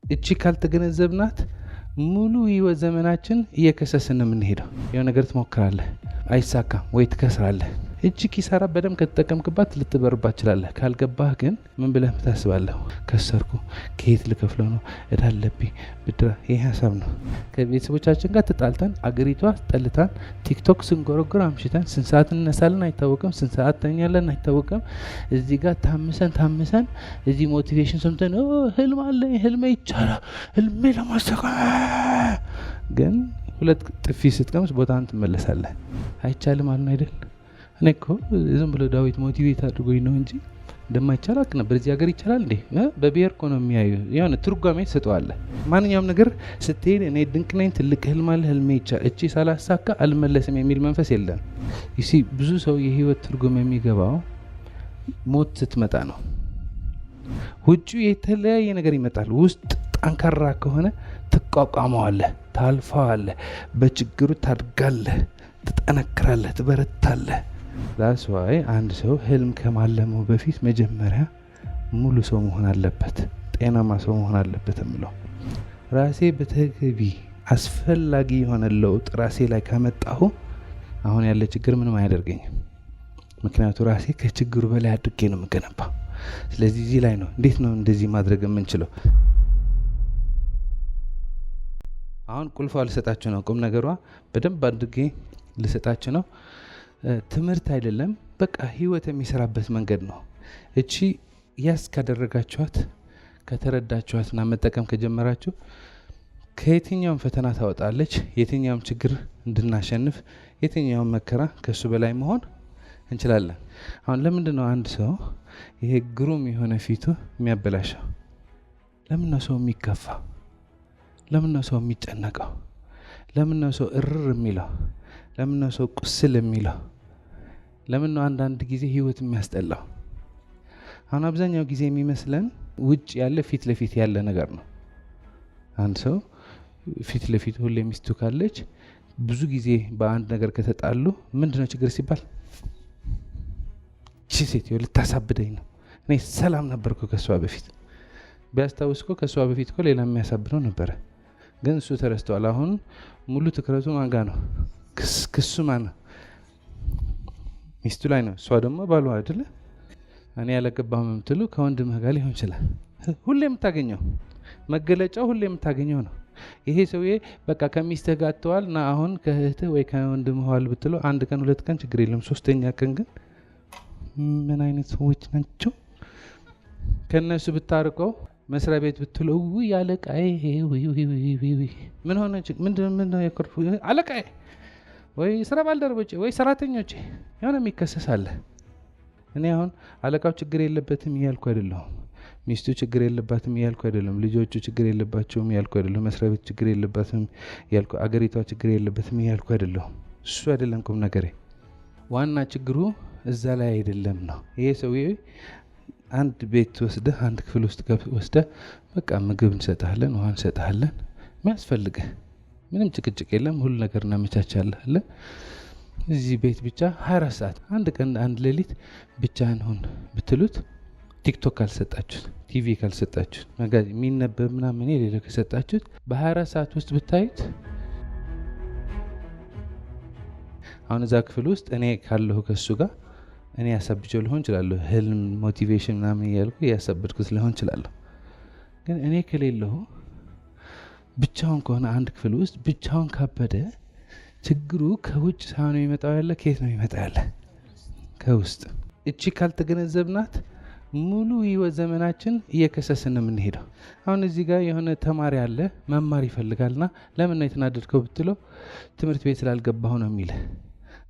እቺ ካልተገነዘብናት ሙሉ ህይወት ዘመናችን እየከሰስን የምንሄደው። የሆነ ነገር ትሞክራለህ፣ አይሳካም ወይ ትከስራለህ። እቺ ኪሳራ በደም ከተጠቀምክባት ልትበርባት ትችላለህ። ካልገባህ ግን ምን ብለህ ታስባለህ? ከሰርኩ፣ ከየት ልከፍለው ነው፣ እዳ አለብኝ፣ ብድር። ይሄ ሀሳብ ነው። ከቤተሰቦቻችን ጋር ተጣልተን አገሪቷ ጠልታን ቲክቶክ ስንጎረጎር አምሽተን ስንት ሰዓት እንነሳለን አይታወቅም፣ ስንት ሰዓት ተኛለን አይታወቅም። እዚህ ጋር ታምሰን እዚህ ሞቲቬሽን ሰምተን ህልም አለኝ፣ ህልሜ ይቻላል፣ ህልሜ ለማሳካ ግን ሁለት ጥፊ ስትቀምስ ቦታን ትመለሳለህ። አይቻልም አሉን አይደል? እኔ እኮ ዝም ብሎ ዳዊት ሞቲቬት አድርጎኝ ነው እንጂ እንደማይቻል አውቅ ነበር። እዚህ ሀገር ይቻላል እንዴ? በብሔር እኮ ነው የሚያዩ። የሆነ ትርጓሜ ትሰጠዋለህ። ማንኛውም ነገር ስትሄድ እኔ ድንቅ ነኝ፣ ትልቅ ህልም አለ፣ ህልሜ ይቻላል፣ እቺ ሳላሳካ አልመለስም የሚል መንፈስ የለም። ይሲ ብዙ ሰው የህይወት ትርጉም የሚገባው ሞት ስትመጣ ነው። ውጭ የተለያየ ነገር ይመጣል። ውስጥ ጠንካራ ከሆነ ትቋቋመዋለህ፣ ታልፈዋለህ፣ በችግሩ ታድጋለህ፣ ትጠነክራለህ፣ ትበረታለህ። ዳስ ዋይ አንድ ሰው ህልም ከማለሙ በፊት መጀመሪያ ሙሉ ሰው መሆን አለበት፣ ጤናማ ሰው መሆን አለበት። የምለው ራሴ በተገቢ አስፈላጊ የሆነ ለውጥ ራሴ ላይ ካመጣሁ አሁን ያለ ችግር ምንም አያደርገኝም። ምክንያቱ ራሴ ከችግሩ በላይ አድርጌ ነው የምገነባው። ስለዚህ እዚህ ላይ ነው እንዴት ነው እንደዚህ ማድረግ የምንችለው። አሁን ቁልፏ ልሰጣችሁ ነው። ቁም ነገሯ በደንብ አድርጌ ልሰጣችሁ ነው። ትምህርት አይደለም፣ በቃ ህይወት የሚሰራበት መንገድ ነው። እቺ ያስ ካደረጋችኋት፣ ከተረዳችኋትና መጠቀም ከጀመራችሁ ከየትኛውም ፈተና ታወጣለች። የትኛውም ችግር እንድናሸንፍ፣ የትኛውም መከራ ከሱ በላይ መሆን እንችላለን። አሁን ለምንድን ነው አንድ ሰው ይሄ ግሩም የሆነ ፊቱ የሚያበላሸው? ለምን ነው ሰው የሚከፋ? ለምን ነው ሰው የሚጨነቀው? ለምን ነው ሰው እርር የሚለው? ለምን ነው ሰው ቁስል የሚለው? ለምን ነው አንዳንድ ጊዜ ህይወት የሚያስጠላው? አሁን አብዛኛው ጊዜ የሚመስለን ውጭ ያለ ፊት ለፊት ያለ ነገር ነው። አንድ ሰው ፊት ለፊት ሁሌ ሚስቱ ካለች ብዙ ጊዜ በአንድ ነገር ከተጣሉ ምንድነው ችግር ሲባል እቺ ሴትዮ ልታሳብደኝ ነው፣ እኔ ሰላም ነበርኩ ከሷ በፊት። ቢያስታውስ እኮ ከሷ በፊት እኮ ሌላ የሚያሳብደው ነበረ፣ ግን እሱ ተረስተዋል። አሁን ሙሉ ትኩረቱ ማን ጋ ነው? ክሱ ማን ነው? ሚስቱ ላይ ነው። እሷ ደግሞ ባሏ አይደለ? እኔ ያለገባሁ የምትሉ ከወንድምህ ጋር ሊሆን ይችላል። ሁሌ የምታገኘው መገለጫው ሁሌ የምታገኘው ነው። ይሄ ሰውዬ በቃ ከሚስትህ ጋር ተዋል እና አሁን ከእህትህ ወይ ከወንድምህ ዋል ብትለው አንድ ቀን ሁለት ቀን ችግር የለም። ሶስተኛ ቀን ግን ምን አይነት ሰዎች ናቸው? ከነሱ ብታርቀው መስሪያ ቤት ብትለው ያለቃዬ ምን ሆነ? ምንድነው የኮርፉ አለቃዬ ወይ ስራ ባልደረቦቼ ወይ ሰራተኞቼ የሆነ የሚከሰስ አለ። እኔ አሁን አለቃው ችግር የለበትም እያልኩ አይደለሁም። ሚስቱ ችግር የለባትም እያልኩ አይደለም። ልጆቹ ችግር የለባቸውም እያልኩ አይደለም። መስሪያ ቤት ችግር የለባትም እያልኩ፣ አገሪቷ ችግር የለበትም እያልኩ አይደለሁም። እሱ አይደለም ቁም ነገሬ። ዋና ችግሩ እዛ ላይ አይደለም ነው። ይሄ ሰውዬ አንድ ቤት ወስደህ አንድ ክፍል ውስጥ ወስደህ በቃ ምግብ እንሰጥሃለን፣ ውሃ እንሰጥሃለን፣ የሚያስፈልግህ ምንም ጭቅጭቅ የለም፣ ሁሉ ነገር እናመቻቻለን። እዚህ ቤት ብቻ 24 ሰዓት አንድ ቀን አንድ ሌሊት ብቻህን ሁን ብትሉት፣ ቲክቶክ ካልሰጣችሁት፣ ቲቪ ካልሰጣችሁት፣ መጋዚን የሚነበብ ምናምን የሌለው ከሰጣችሁት በ24 ሰዓት ውስጥ ብታዩት፣ አሁን እዛ ክፍል ውስጥ እኔ ካለሁ ከሱ ጋር እኔ ያሳብቸው ሊሆን ይችላለሁ። ህልም ሞቲቬሽን ምናምን እያልኩ ያሳብድኩት ሊሆን ይችላለሁ። ግን እኔ ከሌለሁ ብቻውን ከሆነ አንድ ክፍል ውስጥ ብቻውን ካበደ ችግሩ ከውጭ ሳይሆን የሚመጣው ያለ ከየት ነው የሚመጣው ያለ? ከውስጥ። እቺ ካልተገነዘብናት ሙሉ ህይወት ዘመናችን እየከሰስን ነው የምንሄደው። አሁን እዚህ ጋር የሆነ ተማሪ አለ መማር ይፈልጋልና ለምን ነው የተናደድከው ብትለው ትምህርት ቤት ስላልገባሁ ነው የሚል።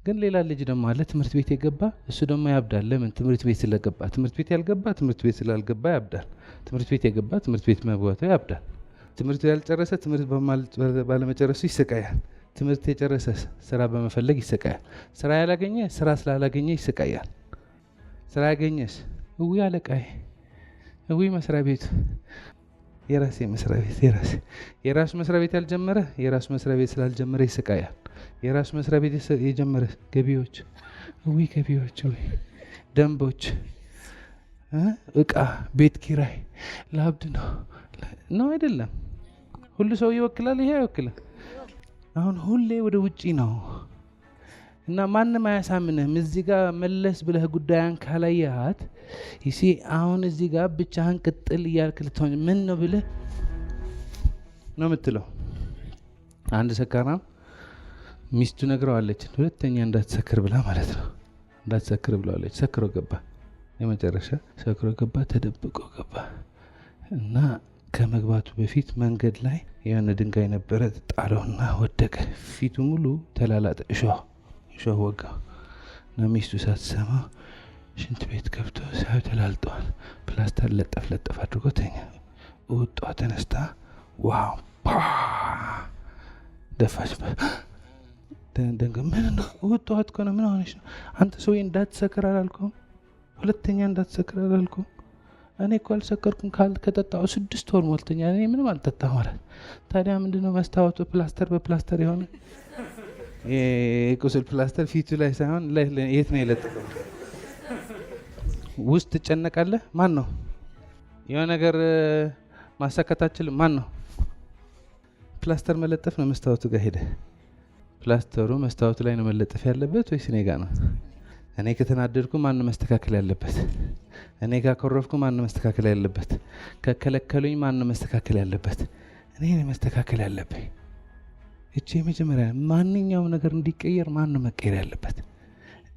ግን ሌላ ልጅ ደግሞ አለ ትምህርት ቤት የገባ፣ እሱ ደግሞ ያብዳል። ለምን? ትምህርት ቤት ስለገባ። ትምህርት ቤት ያልገባ ትምህርት ቤት ስላልገባ ያብዳል። ትምህርት ቤት የገባ ትምህርት ቤት መግባቱ ያብዳል። ትምህርት ያልጨረሰ ትምህርት ባለመጨረሱ ይሰቃያል። ትምህርት የጨረሰ ስራ በመፈለግ ይሰቃያል። ስራ ያላገኘ ስራ ስላላገኘ ይሰቃያል። ስራ ያገኘስ አለቃዬ መስሪያ ቤቱ የራሴ መስሪያ ቤት የራሱ መስሪያ ቤት ያልጀመረ የራሱ መስሪያ ቤት ስላልጀመረ ይሰቃያል። የራሱ መስሪያ ቤት የጀመረ ገቢዎች ደንቦች፣ እቃ፣ ቤት ኪራይ ላብድ ነው አይደለም? ሁሉ ሰው ይወክላል፣ ይሄ አይወክልም። አሁን ሁሌ ወደ ውጪ ነው እና ማንም አያሳምንህም። እዚህ ጋር መለስ ብለህ ጉዳያን ካላየሃት ይሲ አሁን እዚህ ጋር ብቻህን ቅጥል እያልክ ልትሆን ምን ነው ብለህ ነው የምትለው። አንድ ሰካራም ሚስቱ ነግረዋለች፣ ሁለተኛ እንዳትሰክር ብላ ማለት ነው። እንዳትሰክር ብለዋለች። ሰክሮ ገባ። የመጨረሻ ሰክሮ ገባ፣ ተደብቆ ገባ እና ከመግባቱ በፊት መንገድ ላይ የሆነ ድንጋይ ነበረ፣ ጣለውና ወደቀ። ፊቱ ሙሉ ተላላጠ፣ እሾህ ወጋ እና ሚስቱ ሳትሰማ ሽንት ቤት ገብቶ ሳዩ ተላልጠዋል። ፕላስተር ለጠፍ አድርጎ ተኛ። ወጧ ተነስታ ዋው ደፋች። ደንገ ምን ነው ወጧት እኮ ነው። ምን ሆነሽ ነው አንተ ሰውዬ? እንዳትሰክር አላልኩም? ሁለተኛ እንዳትሰክር አላልኩም? እኔ እኮ አልሰከርኩም። ከጠጣሁ 6 ወር ሞልቶኛል። እኔ ምንም አልጠጣም ማለት። ታዲያ ምንድነው መስታወቱ ፕላስተር በፕላስተር የሆነ የቁስል ፕላስተር ፊቱ ላይ ሳይሆን የት ነው የለጠፈው? ውስጥ ትጨነቃለህ። ማን ነው የሆነ ነገር ማሳከታችል? ማን ነው? ፕላስተር መለጠፍ ነው። መስታወቱ ጋር ሄደ። ፕላስተሩ መስታወቱ ላይ ነው መለጠፍ ያለበት ወይስ እኔ ጋር ነው? እኔ ከተናደድኩ ማን መስተካከል ያለበት? እኔ ጋር ኮረፍኩ ማን መስተካከል ያለበት? ከከለከሉኝ ማን መስተካከል ያለበት? እኔ ነኝ መስተካከል ያለብኝ። እቺ መጀመሪያ ማንኛውም ነገር እንዲቀየር ማን መቀየር ያለበት?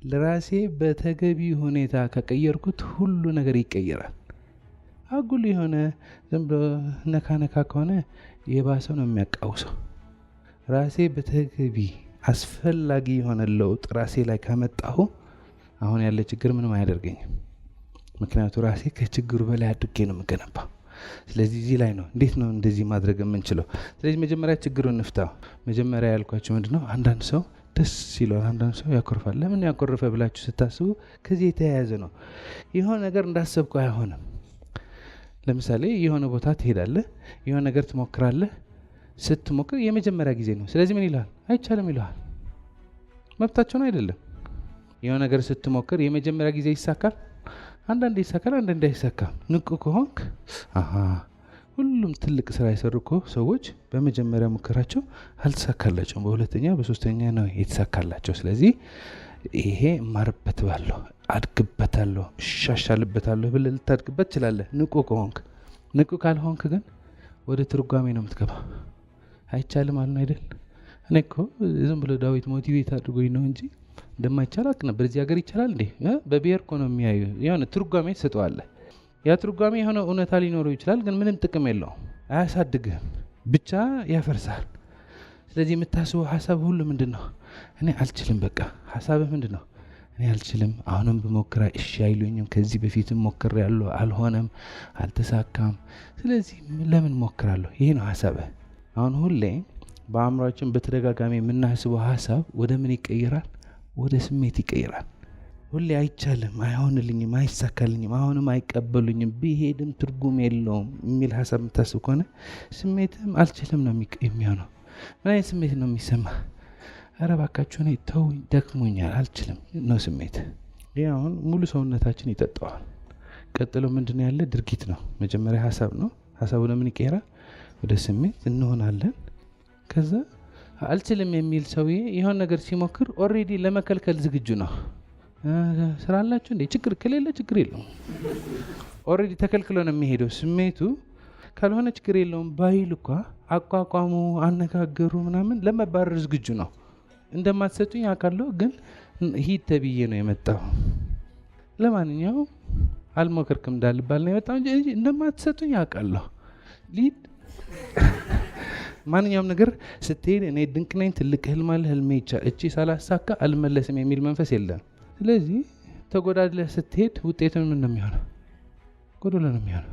ለራሴ በተገቢ ሁኔታ ከቀየርኩት ሁሉ ነገር ይቀየራል። አጉል የሆነ ዝም ብሎ ነካ ከሆነ የባሰው ነው የሚያቃውሰው። ራሴ በተገቢ አስፈላጊ የሆነ ለውጥ ራሴ ላይ ካመጣሁ አሁን ያለ ችግር ምንም አያደርገኝም። ምክንያቱ ራሴ ከችግሩ በላይ አድርጌ ነው የምገነባው። ስለዚህ እዚህ ላይ ነው እንዴት ነው እንደዚህ ማድረግ የምንችለው። ስለዚህ መጀመሪያ ችግሩን እንፍታው። መጀመሪያ ያልኳችሁ ምንድነው፣ አንዳንድ ሰው ደስ ይለዋል፣ አንዳንድ ሰው ያኮርፋል። ለምን ያኮርፈ ብላችሁ ስታስቡ ከዚህ የተያያዘ ነው። የሆነ ነገር እንዳሰብኩ አይሆንም። ለምሳሌ የሆነ ቦታ ትሄዳለህ፣ የሆነ ነገር ትሞክራለህ። ስትሞክር የመጀመሪያ ጊዜ ነው። ስለዚህ ምን ይላል? አይቻልም ይላል። መብታቸው ነው አይደለም? የሆነ ነገር ስትሞክር የመጀመሪያ ጊዜ ይሳካል፣ አንዳንዴ ይሳካል፣ አንዳንዴ አይሳካም። ንቁ ከሆንክ ሁሉም ትልቅ ስራ የሰሩ እኮ ሰዎች በመጀመሪያ ሙከራቸው አልተሳካላቸውም፣ በሁለተኛ በሶስተኛ ነው የተሳካላቸው። ስለዚህ ይሄ እማርበታለሁ፣ አድግበታለሁ፣ እሻሻልበታለሁ ብለህ ልታድግበት ትችላለህ ንቁ ከሆንክ። ንቁ ካልሆንክ ግን ወደ ትርጓሜ ነው የምትገባ። አይቻልም አሉን አይደል? እኔ እኮ ዝም ብሎ ዳዊት ሞቲቬት አድርጎኝ ነው እንጂ እንደማይቻል አውቅ ነበር። እዚህ ሀገር ይቻላል እንዴ? በብሔር እኮ ነው የሚያዩ። የሆነ ትርጓሜ ትሰጠዋለህ። ያ ትርጓሜ የሆነ እውነታ ሊኖረው ይችላል፣ ግን ምንም ጥቅም የለውም። አያሳድግህም፣ ብቻ ያፈርሳል። ስለዚህ የምታስበው ሀሳብ ሁሉ ምንድን ነው? እኔ አልችልም። በቃ ሀሳብህ ምንድን ነው? እኔ አልችልም። አሁንም ብሞክራ እሺ አይሉኝም። ከዚህ በፊትም ሞክሬያለሁ፣ አልሆነም፣ አልተሳካም። ስለዚህ ለምን ሞክራለሁ? ይሄ ነው ሀሳብህ። አሁን ሁሌ በአእምሯችን በተደጋጋሚ የምናስበው ሀሳብ ወደ ምን ይቀየራል? ወደ ስሜት ይቀየራል። ሁሌ አይቻልም፣ አይሆንልኝም፣ አይሳካልኝም፣ አሁንም አይቀበሉኝም፣ ቢሄድም ትርጉም የለውም የሚል ሀሳብ የምታስብ ከሆነ ስሜትም አልችልም ነው የሚሆነው። ምን አይነት ስሜት ነው የሚሰማ? ኧረ እባካችሁ እኔ ተውኝ፣ ደክሞኛል፣ አልችልም ነው ስሜት። ይህ አሁን ሙሉ ሰውነታችን ይጠጣዋል። ቀጥሎ ምንድነው ያለ? ድርጊት ነው። መጀመሪያ ሀሳብ ነው። ሀሳቡ ለምን ይቀየራል? ወደ ስሜት እንሆናለን። ከዛ አልችልም የሚል ሰውዬ የሆነ ነገር ሲሞክር ኦልሬዲ ለመከልከል ዝግጁ ነው። ስራ አላችሁ እንዴ? ችግር ከሌለ ችግር የለውም። ኦልሬዲ ተከልክሎ ነው የሚሄደው። ስሜቱ ካልሆነ ችግር የለውም ባይል እንኳ አቋቋሙ፣ አነጋገሩ ምናምን ለመባረር ዝግጁ ነው። እንደማትሰጡኝ አውቃለሁ፣ ግን ሂድ ተብዬ ነው የመጣው። ለማንኛውም አልሞከርክም እንዳልባል ነው የመጣው እንጂ እንደማትሰጡኝ አውቃለሁ። ሊድ ማንኛውም ነገር ስትሄድ እኔ ድንቅ ነኝ፣ ትልቅ ህልም አለ፣ ህልሜ ይቻላል፣ እቺ ሳላሳካ አልመለስም የሚል መንፈስ የለም። ስለዚህ ተጎዳድለህ ስትሄድ ውጤቱን ምን ነው የሚሆነው? ጎዶሎ ነው የሚሆነው።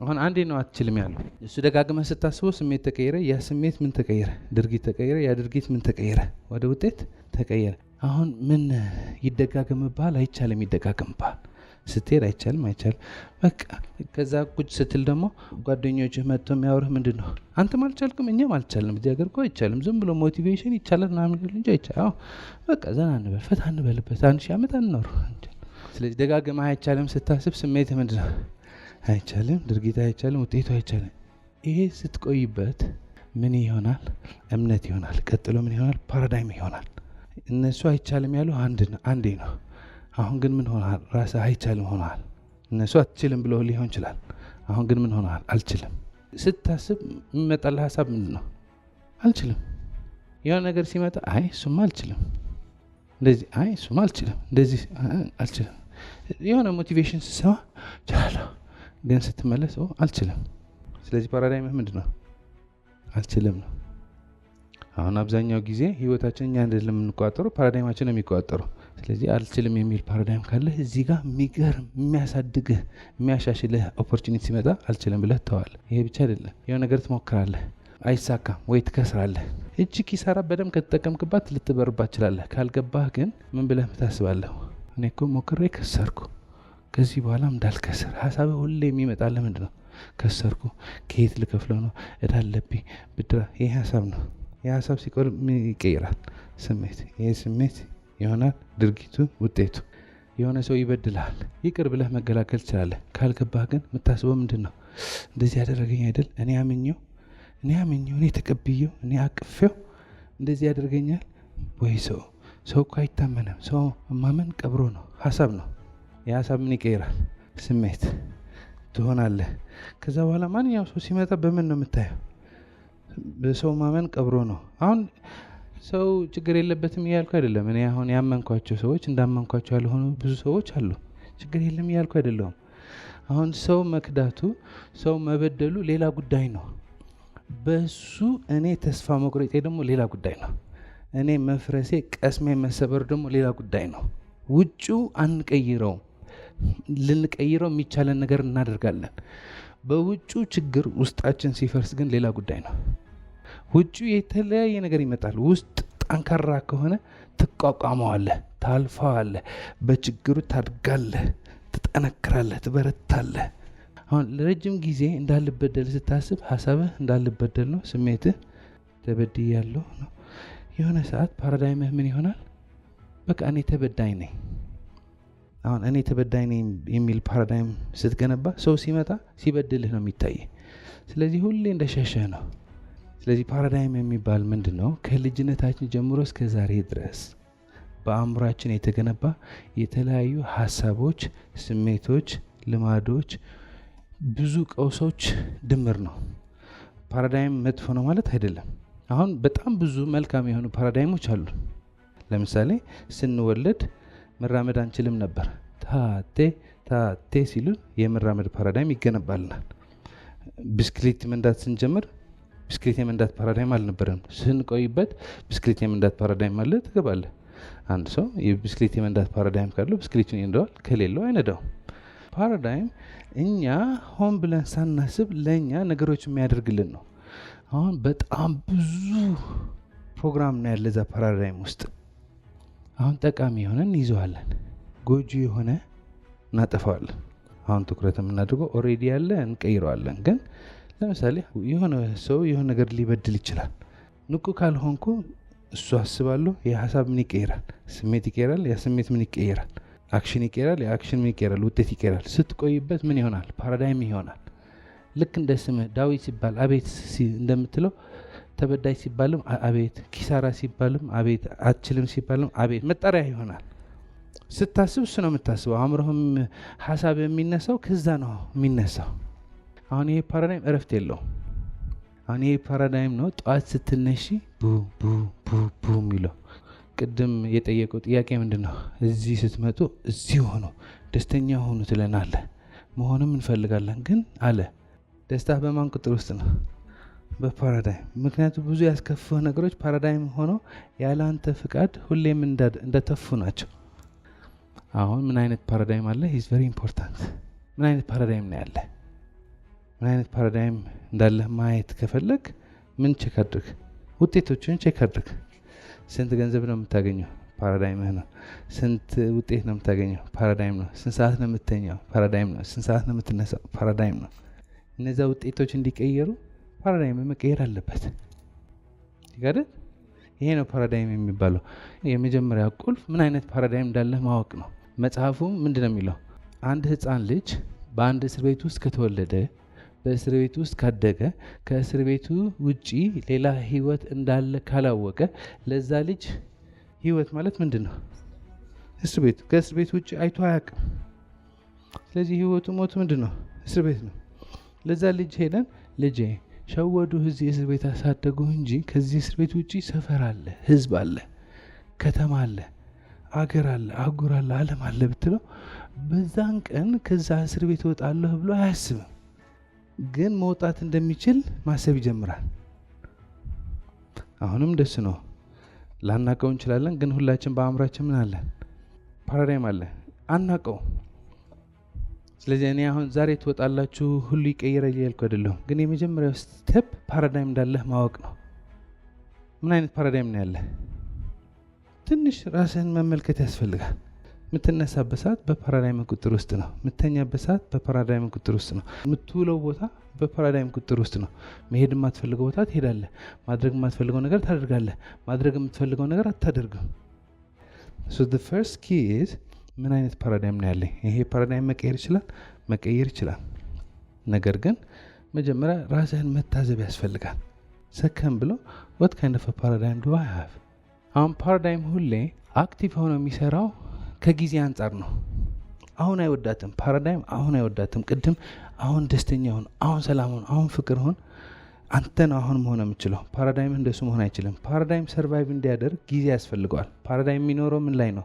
አሁን አንዴ ነው አትችልም ያለው። እሱ ደጋግመህ ስታስበው ስሜት ተቀየረ። ያ ስሜት ምን ተቀየረ? ድርጊት ተቀየረ። ያ ድርጊት ምን ተቀየረ? ወደ ውጤት ተቀየረ። አሁን ምን ይደጋገምብሃል? አይቻልም ይደጋገምብሃል። ስትሄድ አይቻልም በቃ። ከዛ ቁጭ ስትል ደግሞ ጓደኞችህ መጥተው የሚያወሩህ ምንድን ነው? አንተም አልቻልክም፣ እኛም አልቻልንም፣ እዚህ ሀገር እኮ አይቻልም። ዝም ብሎ ሞቲቬሽን ይቻላል ምናምን እንጂ አይቻልም። በቃ ዘና እንበል፣ ፈታ እንበልበት፣ 1000 ዓመት አንኖር። ስለዚህ ደጋግመህ አይቻልም ስታስብ ስሜትህ ምንድን ነው? አይቻልም፣ ድርጊት አይቻልም፣ ውጤቱ አይቻልም። ይሄ ስትቆይበት ምን ይሆናል? እምነት ይሆናል። ቀጥሎ ምን ይሆናል? ፓራዳይም ይሆናል። እነሱ አይቻልም ያሉ አንዴ ነው። አሁን ግን ምን ሆናል? ራስህ አይቻልም ሆናል። እነሱ አትችልም ብለው ሊሆን ይችላል። አሁን ግን ምን ሆናል? አልችልም። ስታስብ የሚመጣልህ ሀሳብ ምንድን ነው? አልችልም። የሆነ ነገር ሲመጣ አይ እሱማ አልችልም፣ እንደዚህ አይ እሱማ አልችልም፣ እንደዚህ አልችልም። የሆነ ሞቲቬሽን ስትሰማ እችላለሁ፣ ግን ስትመለስ አልችልም። ስለዚህ ፓራዳይምህ ምንድን ነው? አልችልም ነው። አሁን አብዛኛው ጊዜ ህይወታችን እኛ አይደለም የምንቆጣጠረው፣ ፓራዳይማችን ነው የሚቆጣጠረው። ስለዚህ አልችልም የሚል ፓራዳይም ካለ እዚህ ጋር የሚገርም የሚያሳድግህ የሚያሻሽልህ ኦፖርቹኒቲ ሲመጣ አልችልም ብለህ ትተዋለህ። ይሄ ብቻ አይደለም፣ የሆነ ነገር ትሞክራለህ፣ አይሳካም ወይ ትከስራለህ። እጅ ኪሳራ በደንብ ከተጠቀምክባት ልትበርባት ትችላለህ። ካልገባህ ግን ምን ብለህ ታስባለህ? እኔ እኮ ሞክሬ ከሰርኩ፣ ከዚህ በኋላም እንዳልከስር። ሀሳብህ ሁሌ የሚመጣልህ ምንድን ነው? ከሰርኩ፣ ከየት ልከፍለው ነው፣ እዳ አለብኝ፣ ብድራ። ይሄ ሀሳብ ነው። ይህ ሀሳብ ሲቆር ምን ይቀይራል? ስሜት። ይሄ ስሜት ይሆናል ድርጊቱ፣ ውጤቱ። የሆነ ሰው ይበድልሃል፣ ይቅር ብለህ መገላገል ትችላለህ። ካልገባህ ግን የምታስበው ምንድን ነው? እንደዚህ ያደረገኝ አይደል? እኔ አምኜው፣ እኔ ተቀብዬው፣ እኔ አቅፌው እንደዚህ ያደርገኛል ወይ? ሰው እኮ አይታመንም። ሰው ማመን ቀብሮ ነው። ሀሳብ ነው። የሀሳብ ምን ይቀይራል? ስሜት ትሆናለህ። ከዛ በኋላ ማንኛውም ሰው ሲመጣ በምን ነው የምታየው? በሰው ማመን ቀብሮ ነው። አሁን ሰው ችግር የለበትም እያልኩ አይደለም። እኔ አሁን ያመንኳቸው ሰዎች እንዳመንኳቸው ያልሆኑ ብዙ ሰዎች አሉ። ችግር የለም እያልኩ አይደለሁም። አሁን ሰው መክዳቱ፣ ሰው መበደሉ ሌላ ጉዳይ ነው። በሱ እኔ ተስፋ መቁረጤ ደግሞ ሌላ ጉዳይ ነው። እኔ መፍረሴ፣ ቀስሜ መሰበር ደግሞ ሌላ ጉዳይ ነው። ውጭው አንቀይረውም። ልንቀይረው የሚቻለን ነገር እናደርጋለን። በውጩ ችግር ውስጣችን ሲፈርስ ግን ሌላ ጉዳይ ነው። ውጩ የተለያየ ነገር ይመጣል። ውስጥ ጠንካራ ከሆነ ትቋቋመዋለህ፣ ታልፈዋለህ፣ በችግሩ ታድጋለህ፣ ትጠነክራለህ፣ ትበረታለህ። አሁን ለረጅም ጊዜ እንዳልበደል ስታስብ ሀሳብህ እንዳልበደል ነው። ስሜትህ ተበድያለሁ ነው። የሆነ ሰዓት ፓራዳይምህ ምን ይሆናል? በቃ እኔ ተበዳይ ነኝ። አሁን እኔ ተበዳይ ነኝ የሚል ፓራዳይም ስትገነባ ሰው ሲመጣ ሲበድልህ ነው የሚታይ። ስለዚህ ሁሌ እንደሸሸህ ነው። ስለዚህ ፓራዳይም የሚባል ምንድን ነው? ከልጅነታችን ጀምሮ እስከ ዛሬ ድረስ በአእምሯችን የተገነባ የተለያዩ ሀሳቦች፣ ስሜቶች፣ ልማዶች፣ ብዙ ቀውሶች ድምር ነው። ፓራዳይም መጥፎ ነው ማለት አይደለም። አሁን በጣም ብዙ መልካም የሆኑ ፓራዳይሞች አሉ። ለምሳሌ ስንወለድ መራመድ አንችልም ነበር። ታቴ ሲሉ የመራመድ ፓራዳይም ይገነባልናል። ብስክሌት መንዳት ስንጀምር ብስክሌት የመንዳት ፓራዳይም አልነበረም። ስንቆይበት ብስክሌት የመንዳት ፓራዳይም አለ፣ ትገባለህ። አንድ ሰው የብስክሌት የመንዳት ፓራዳይም ካለው ብስክሌቱን ይነዳዋል፣ ከሌለው አይነዳውም። ፓራዳይም እኛ ሆን ብለን ሳናስብ ለእኛ ነገሮች የሚያደርግልን ነው። አሁን በጣም ብዙ ፕሮግራም ነው ያለ እዛ ፓራዳይም ውስጥ። አሁን ጠቃሚ የሆነ እንይዘዋለን፣ ጎጂ የሆነ እናጠፋዋለን። አሁን ትኩረት የምናደርገው ኦሬዲ ያለ እንቀይረዋለን። ግን ለምሳሌ የሆነ ሰው የሆነ ነገር ሊበድል ይችላል። ንቁ ካልሆንኩ እሱ አስባለሁ፣ የሀሳብ ምን ይቀይራል? ስሜት ይቀይራል። ያ ስሜት ምን ይቀይራል? አክሽን ይቀይራል። የአክሽን ምን ይቀይራል? ውጤት ይቀይራል። ስትቆይበት ምን ይሆናል? ፓራዳይም ይሆናል። ልክ እንደ ስምህ ዳዊት ሲባል አቤት እንደምትለው ተበዳይ ሲባልም አቤት፣ ኪሳራ ሲባልም አቤት፣ አትችልም ሲባልም አቤት መጠሪያ ይሆናል። ስታስብ እሱ ነው የምታስበው። አእምሮህም ሀሳብ የሚነሳው ከዛ ነው የሚነሳው። አሁን ይሄ ፓራዳይም እረፍት የለውም። አሁን ይሄ ፓራዳይም ነው ጠዋት ስትነሺ ቡ ቡ ቡ ቡ የሚለው። ቅድም የጠየቀው ጥያቄ ምንድን ነው? እዚህ ስትመጡ እዚህ ሆኖ ደስተኛ ሆኑ ትለናለህ። መሆንም እንፈልጋለን ግን አለ ደስታ በማን ቁጥር ውስጥ ነው? በፓራዳይም። ምክንያቱም ብዙ ያስከፉህ ነገሮች ፓራዳይም ሆኖ ያለ አንተ ፍቃድ ሁሌም እንደተፉ ናቸው። አሁን ምን አይነት ፓራዳይም አለ? ኢዝ ቨሪ ኢምፖርታንት። ምን አይነት ፓራዳይም ነው ያለ? ምን አይነት ፓራዳይም እንዳለህ ማየት ከፈለግ ምን ቼክ አድርግ? ውጤቶችን ቼክ አድርግ። ስንት ገንዘብ ነው የምታገኘው? ፓራዳይምህ ነው። ስንት ውጤት ነው የምታገኘው? ፓራዳይም ነው። ስንት ሰዓት ነው የምተኛው? ፓራዳይም ነው። ስንት ሰዓት ነው የምትነሳው? ፓራዳይም ነው። እነዛ ውጤቶች እንዲቀየሩ ፓራዳይም መቀየር አለበት። ይጋደል። ይሄ ነው ፓራዳይም የሚባለው። የመጀመሪያ ቁልፍ ምን አይነት ፓራዳይም እንዳለህ ማወቅ ነው። መጽሐፉ ምንድን ነው የሚለው? አንድ ህፃን ልጅ በአንድ እስር ቤት ውስጥ ከተወለደ በእስር ቤት ውስጥ ካደገ ከእስር ቤቱ ውጪ ሌላ ህይወት እንዳለ ካላወቀ ለዛ ልጅ ህይወት ማለት ምንድን ነው? እስር ቤት። ከእስር ቤት ውጪ አይቶ አያውቅም። ስለዚህ ህይወቱ ሞት ምንድን ነው? እስር ቤት ነው። ለዛ ልጅ ሄደን ልጄ ሸወዱ እዚህ እስር ቤት አሳደጉ እንጂ ከዚህ እስር ቤት ውጪ ሰፈር አለ፣ ህዝብ አለ፣ ከተማ አለ፣ አገር አለ፣ አህጉር አለ፣ ዓለም አለ ብትለው በዛን ቀን ከዛ እስር ቤት እወጣለሁ ብሎ አያስብም። ግን መውጣት እንደሚችል ማሰብ ይጀምራል። አሁንም ደስ ነው። ላናቀው እንችላለን፣ ግን ሁላችን በአእምሯችን ምን አለን? ፓራዳይም አለ። አናቀው። ስለዚህ እኔ አሁን ዛሬ ትወጣላችሁ ሁሉ ይቀየራል እያልኩ አይደለሁም፣ ግን የመጀመሪያው ስቴፕ ፓራዳይም እንዳለህ ማወቅ ነው። ምን አይነት ፓራዳይም ነው ያለህ? ትንሽ ራስህን መመልከት ያስፈልጋል። የምትነሳበት ሰዓት በፓራዳይም ቁጥር ውስጥ ነው። የምተኛበት ሰዓት በፓራዳይም ቁጥር ውስጥ ነው። የምትውለው ቦታ በፓራዳይም ቁጥር ውስጥ ነው። መሄድ የማትፈልገው ቦታ ትሄዳለህ። ማድረግ የማትፈልገው ነገር ታደርጋለህ። ማድረግ የምትፈልገው ነገር አታደርግም። so the first key is ምን አይነት ፓራዳይም ነው ያለኝ? ይሄ ፓራዳይም መቀየር ይችላል። ነገር ግን መጀመሪያ ራስህን መታዘብ ያስፈልጋል። ሰከም ብሎ what kind of a paradigm do I have? አሁን ፓራዳይም ሁሌ አክቲቭ ሆኖ የሚሰራው ከጊዜ አንጻር ነው። አሁን አይወዳትም ፓራዳይም፣ አሁን አይወዳትም። ቅድም አሁን ደስተኛ ሆን፣ አሁን ሰላም ሆን፣ አሁን ፍቅር ሆን። አንተ ነው አሁን መሆን የምችለው። ፓራዳይም እንደሱ መሆን አይችልም። ፓራዳይም ሰርቫይቭ እንዲያደርግ ጊዜ ያስፈልገዋል። ፓራዳይም የሚኖረው ምን ላይ ነው?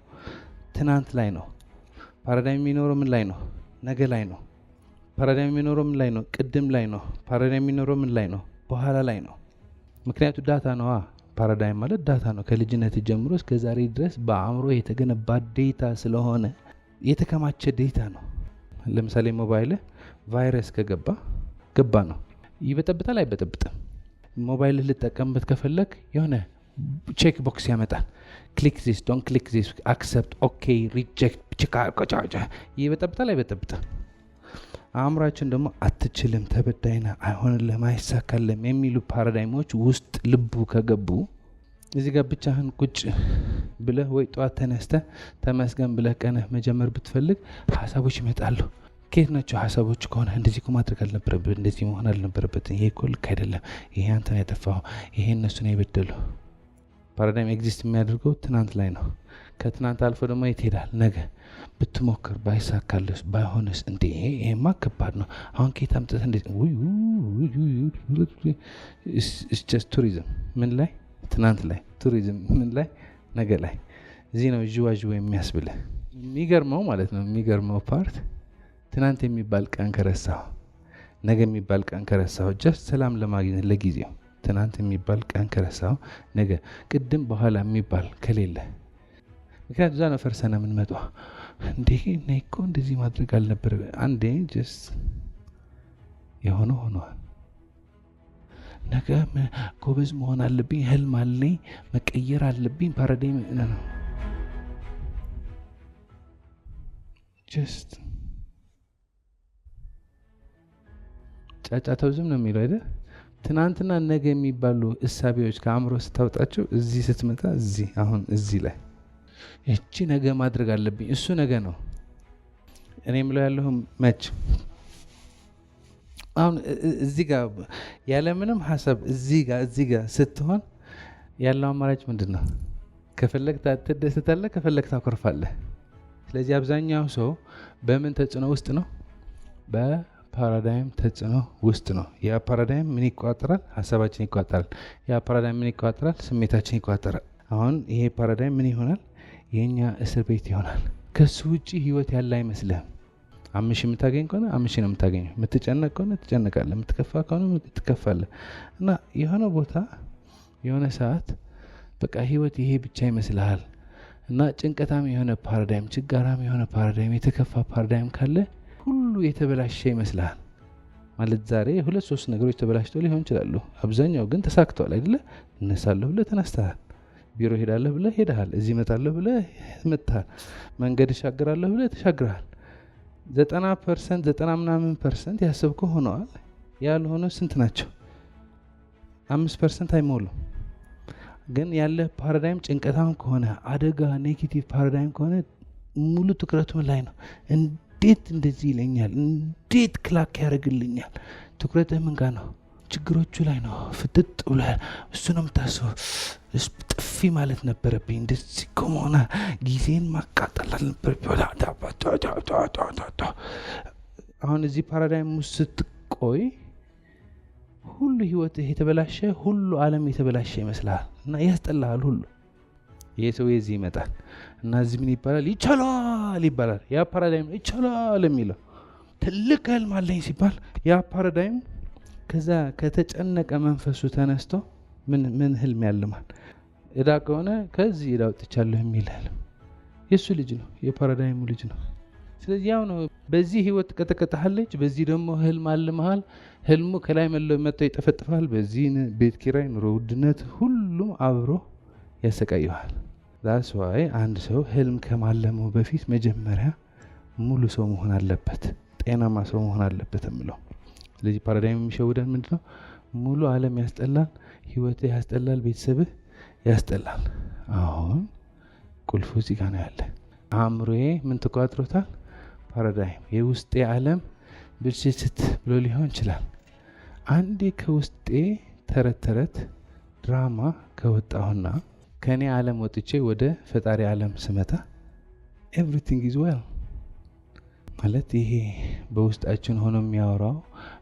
ትናንት ላይ ነው። ፓራዳይም የሚኖረው ምን ላይ ነው? ነገ ላይ ነው። ፓራዳይም የሚኖረው ምን ላይ ነው? ቅድም ላይ ነው። ፓራዳይም የሚኖረው ምን ላይ ነው? በኋላ ላይ ነው። ምክንያቱ ዳታ ነዋ። ፓራዳይም ማለት ዳታ ነው። ከልጅነት ጀምሮ እስከ ዛሬ ድረስ በአእምሮ የተገነባ ዴታ ስለሆነ የተከማቸ ዴታ ነው። ለምሳሌ ሞባይል ቫይረስ ገባ ነው። ይበጠብጣል አይበጠብጥም? ሞባይል ልጠቀምበት ከፈለግ የሆነ ቼክ ቦክስ ያመጣል። ክሊክ ዚስ፣ ዶንት ክሊክ ዚስ፣ አክሰፕት፣ ኦኬ፣ ሪጀክት፣ ችካቆጫጫ። ይበጠብጣል አይበጠብጥም? አእምሯችን ደግሞ አትችልም፣ ተበዳይና፣ አይሆንልህም፣ አይሳካልም የሚሉ ፓራዳይሞች ውስጥ ልቡ ከገቡ እዚህ ጋር ብቻህን ቁጭ ብለህ ወይ ጠዋት ተነስተህ ተመስገን ብለህ ቀንህ መጀመር ብትፈልግ ሀሳቦች ይመጣሉ። ከየት ናቸው ሀሳቦች? ከሆነ እንደዚህ እኮ ማድረግ አልነበረብህ፣ እንደዚህ መሆን አልነበረበት፣ ይሄ እኮ ልክ አይደለም፣ ይሄ አንተ ነው ያጠፋኸው፣ ይሄ እነሱ ነው የበደለው። ፓራዳይም ኤግዚስት የሚያደርገው ትናንት ላይ ነው። ከትናንት አልፎ ደግሞ የት ሄዳል? ነገ ብትሞክር ባይሳካልስ፣ ባይሆንስ፣ እንዴ ይሄማ ከባድ ነው፣ አሁን ከየት አምጥተህ እንዴ? ጀስት ቱሪዝም ምን ላይ? ትናንት ላይ። ቱሪዝም ምን ላይ? ነገ ላይ። እዚህ ነው ዥዋዥው የሚያስብልህ። የሚገርመው ማለት ነው፣ የሚገርመው ፓርት ትናንት የሚባል ቀን ከረሳሁ፣ ነገ የሚባል ቀን ከረሳሁ፣ ጀስት ሰላም ለማግኘት ለጊዜው ትናንት የሚባል ቀን ከረሳሁ፣ ነገ ቅድም በኋላ የሚባል ከሌለ፣ ምክንያቱ እዛ ነው ፈርሰና የምንመጣው። እንዴ እኔ እኮ እንደዚህ ማድረግ አልነበረ፣ አንዴ ጀስት የሆነ ሆኗል። ነገ ጎበዝ መሆን አለብኝ፣ ህልም አለኝ፣ መቀየር አለብኝ። ፓራዳይም ነው ጀስት ጫጫታው ዝም ነው የሚለው አይደል? ትናንትና ነገ የሚባሉ እሳቤዎች ከአእምሮ ስታወጣቸው እዚህ ስትመጣ እዚህ አሁን እዚህ ላይ እቺ ነገ ማድረግ አለብኝ፣ እሱ ነገ ነው። እኔ የምለው ያለሁም መች አሁን እዚህ ጋር ያለምንም ሀሳብ እዚህ ጋር ስትሆን ያለው አማራጭ ምንድን ነው? ከፈለግ ትደሰታለህ፣ ከፈለግ ታኮርፋለህ። ስለዚህ አብዛኛው ሰው በምን ተጽዕኖ ውስጥ ነው? በፓራዳይም ተጽዕኖ ውስጥ ነው። ያ ፓራዳይም ምን ይቋጠራል? ሀሳባችን ይቋጠራል። ያ ፓራዳይም ምን ይቋጠራል? ስሜታችን ይቋጠራል። አሁን ይሄ ፓራዳይም ምን ይሆናል? የኛ እስር ቤት ይሆናል። ከሱ ውጪ ህይወት ያለ አይመስልህም። 5,000 የምታገኝ ከሆነ 5,000 ነው የምታገኘው። የምትጨነቅ ከሆነ ትጨነቃለህ፣ የምትከፋ ከሆነ ትከፋለህ። እና የሆነ ቦታ የሆነ ሰዓት በቃ ህይወት ይሄ ብቻ ይመስልሃል። እና ጭንቀታም የሆነ ፓራዳይም፣ ችጋራም የሆነ ፓራዳይም፣ የተከፋ ፓራዳይም ካለ ሁሉ የተበላሸ ይመስልሃል። ማለት ዛሬ 2-3 ነገሮች ተበላሽተው ሊሆን ይችላሉ። አብዛኛው ግን ተሳክተዋል አይደለ? እነሳለሁ ብለህ ተነስተሃል። ቢሮ ሄዳለሁ ብለህ ሄደሃል። እዚህ እመጣለሁ ብለህ መጥተሃል። መንገድ እሻገራለሁ ብለህ ተሻግረሃል። 90% 90% ያሰብከው ሆነዋል። ያልሆነ ስንት ናቸው? 5% አይሞሉም። ግን ያለ ፓራዳይም ጭንቀታም ከሆነ አደጋ ኔጌቲቭ ፓራዳይም ከሆነ ሙሉ ትኩረቱ ላይ ነው። እንዴት እንደዚህ ይለኛል? እንዴት ክላክ ያደርግልኛል? ትኩረትህ ምን ጋር ነው? ችግሮቹ ላይ ነው። ፍጥጥ ብሏል። እሱ ነው የምታስበው። ጥፊ ማለት ነበረብኝ። እንደዚህ ከሆነ ጊዜን ማቃጠል አልነበረብኝ። አሁን እዚህ ፓራዳይም ውስጥ ስትቆይ ሁሉ ህይወትህ የተበላሸ፣ ሁሉ ዓለም የተበላሸ ይመስልሃል እና ያስጠላሃል ሁሉ። ይሄ ሰው የዚህ ይመጣል እና እዚህ ምን ይባላል? ይቻላል ይባላል። ያ ፓራዳይም ይቻላል የሚለው ትልቅ ህልም አለኝ ሲባል ያ ፓራዳይም ከዛ ከተጨነቀ መንፈሱ ተነስቶ ምን ህልም ያልማል? እዳ ከሆነ ከዚህ እዳ ወጥቻለሁ የሚል ህልም የሱ ልጅ ነው፣ የፓራዳይሙ ልጅ ነው። ስለዚህ ያው ነው። በዚህ ህይወት ቀጠቀጣለች፣ በዚህ ደግሞ ህልም አልመሃል። ህልሙ ከላይ መጥቶ ይጠፈጥፋል። በዚህ ቤት ኪራይ፣ ኑሮ ውድነት፣ ሁሉም አብሮ ያሰቃየዋል። ዛስ ዋይ አንድ ሰው ህልም ከማለሙ በፊት መጀመሪያ ሙሉ ሰው መሆን አለበት፣ ጤናማ ሰው መሆን አለበት የምለው። ስለዚህ ፓራዳይም የሚሸውደን ምንድነው? ሙሉ ዓለም ያስጠላል፣ ህይወትህ ያስጠላል፣ ቤተሰብህ ያስጠላል። አሁን ቁልፉ እዚህ ጋር ነው ያለ። አእምሮዬ ምን ተቋጥሮታል? ፓራዳይም የውስጤ ዓለም ብልሽት ብሎ ሊሆን ይችላል። አንዴ ከውስጤ ተረት ድራማ ከወጣሁና ከኔ ዓለም ወጥቼ ወደ ፈጣሪ ዓለም ስመጣ ኤቭሪቲንግ ኢዝ ዌል ማለት ይሄ በውስጣችን ሆኖ የሚያወራው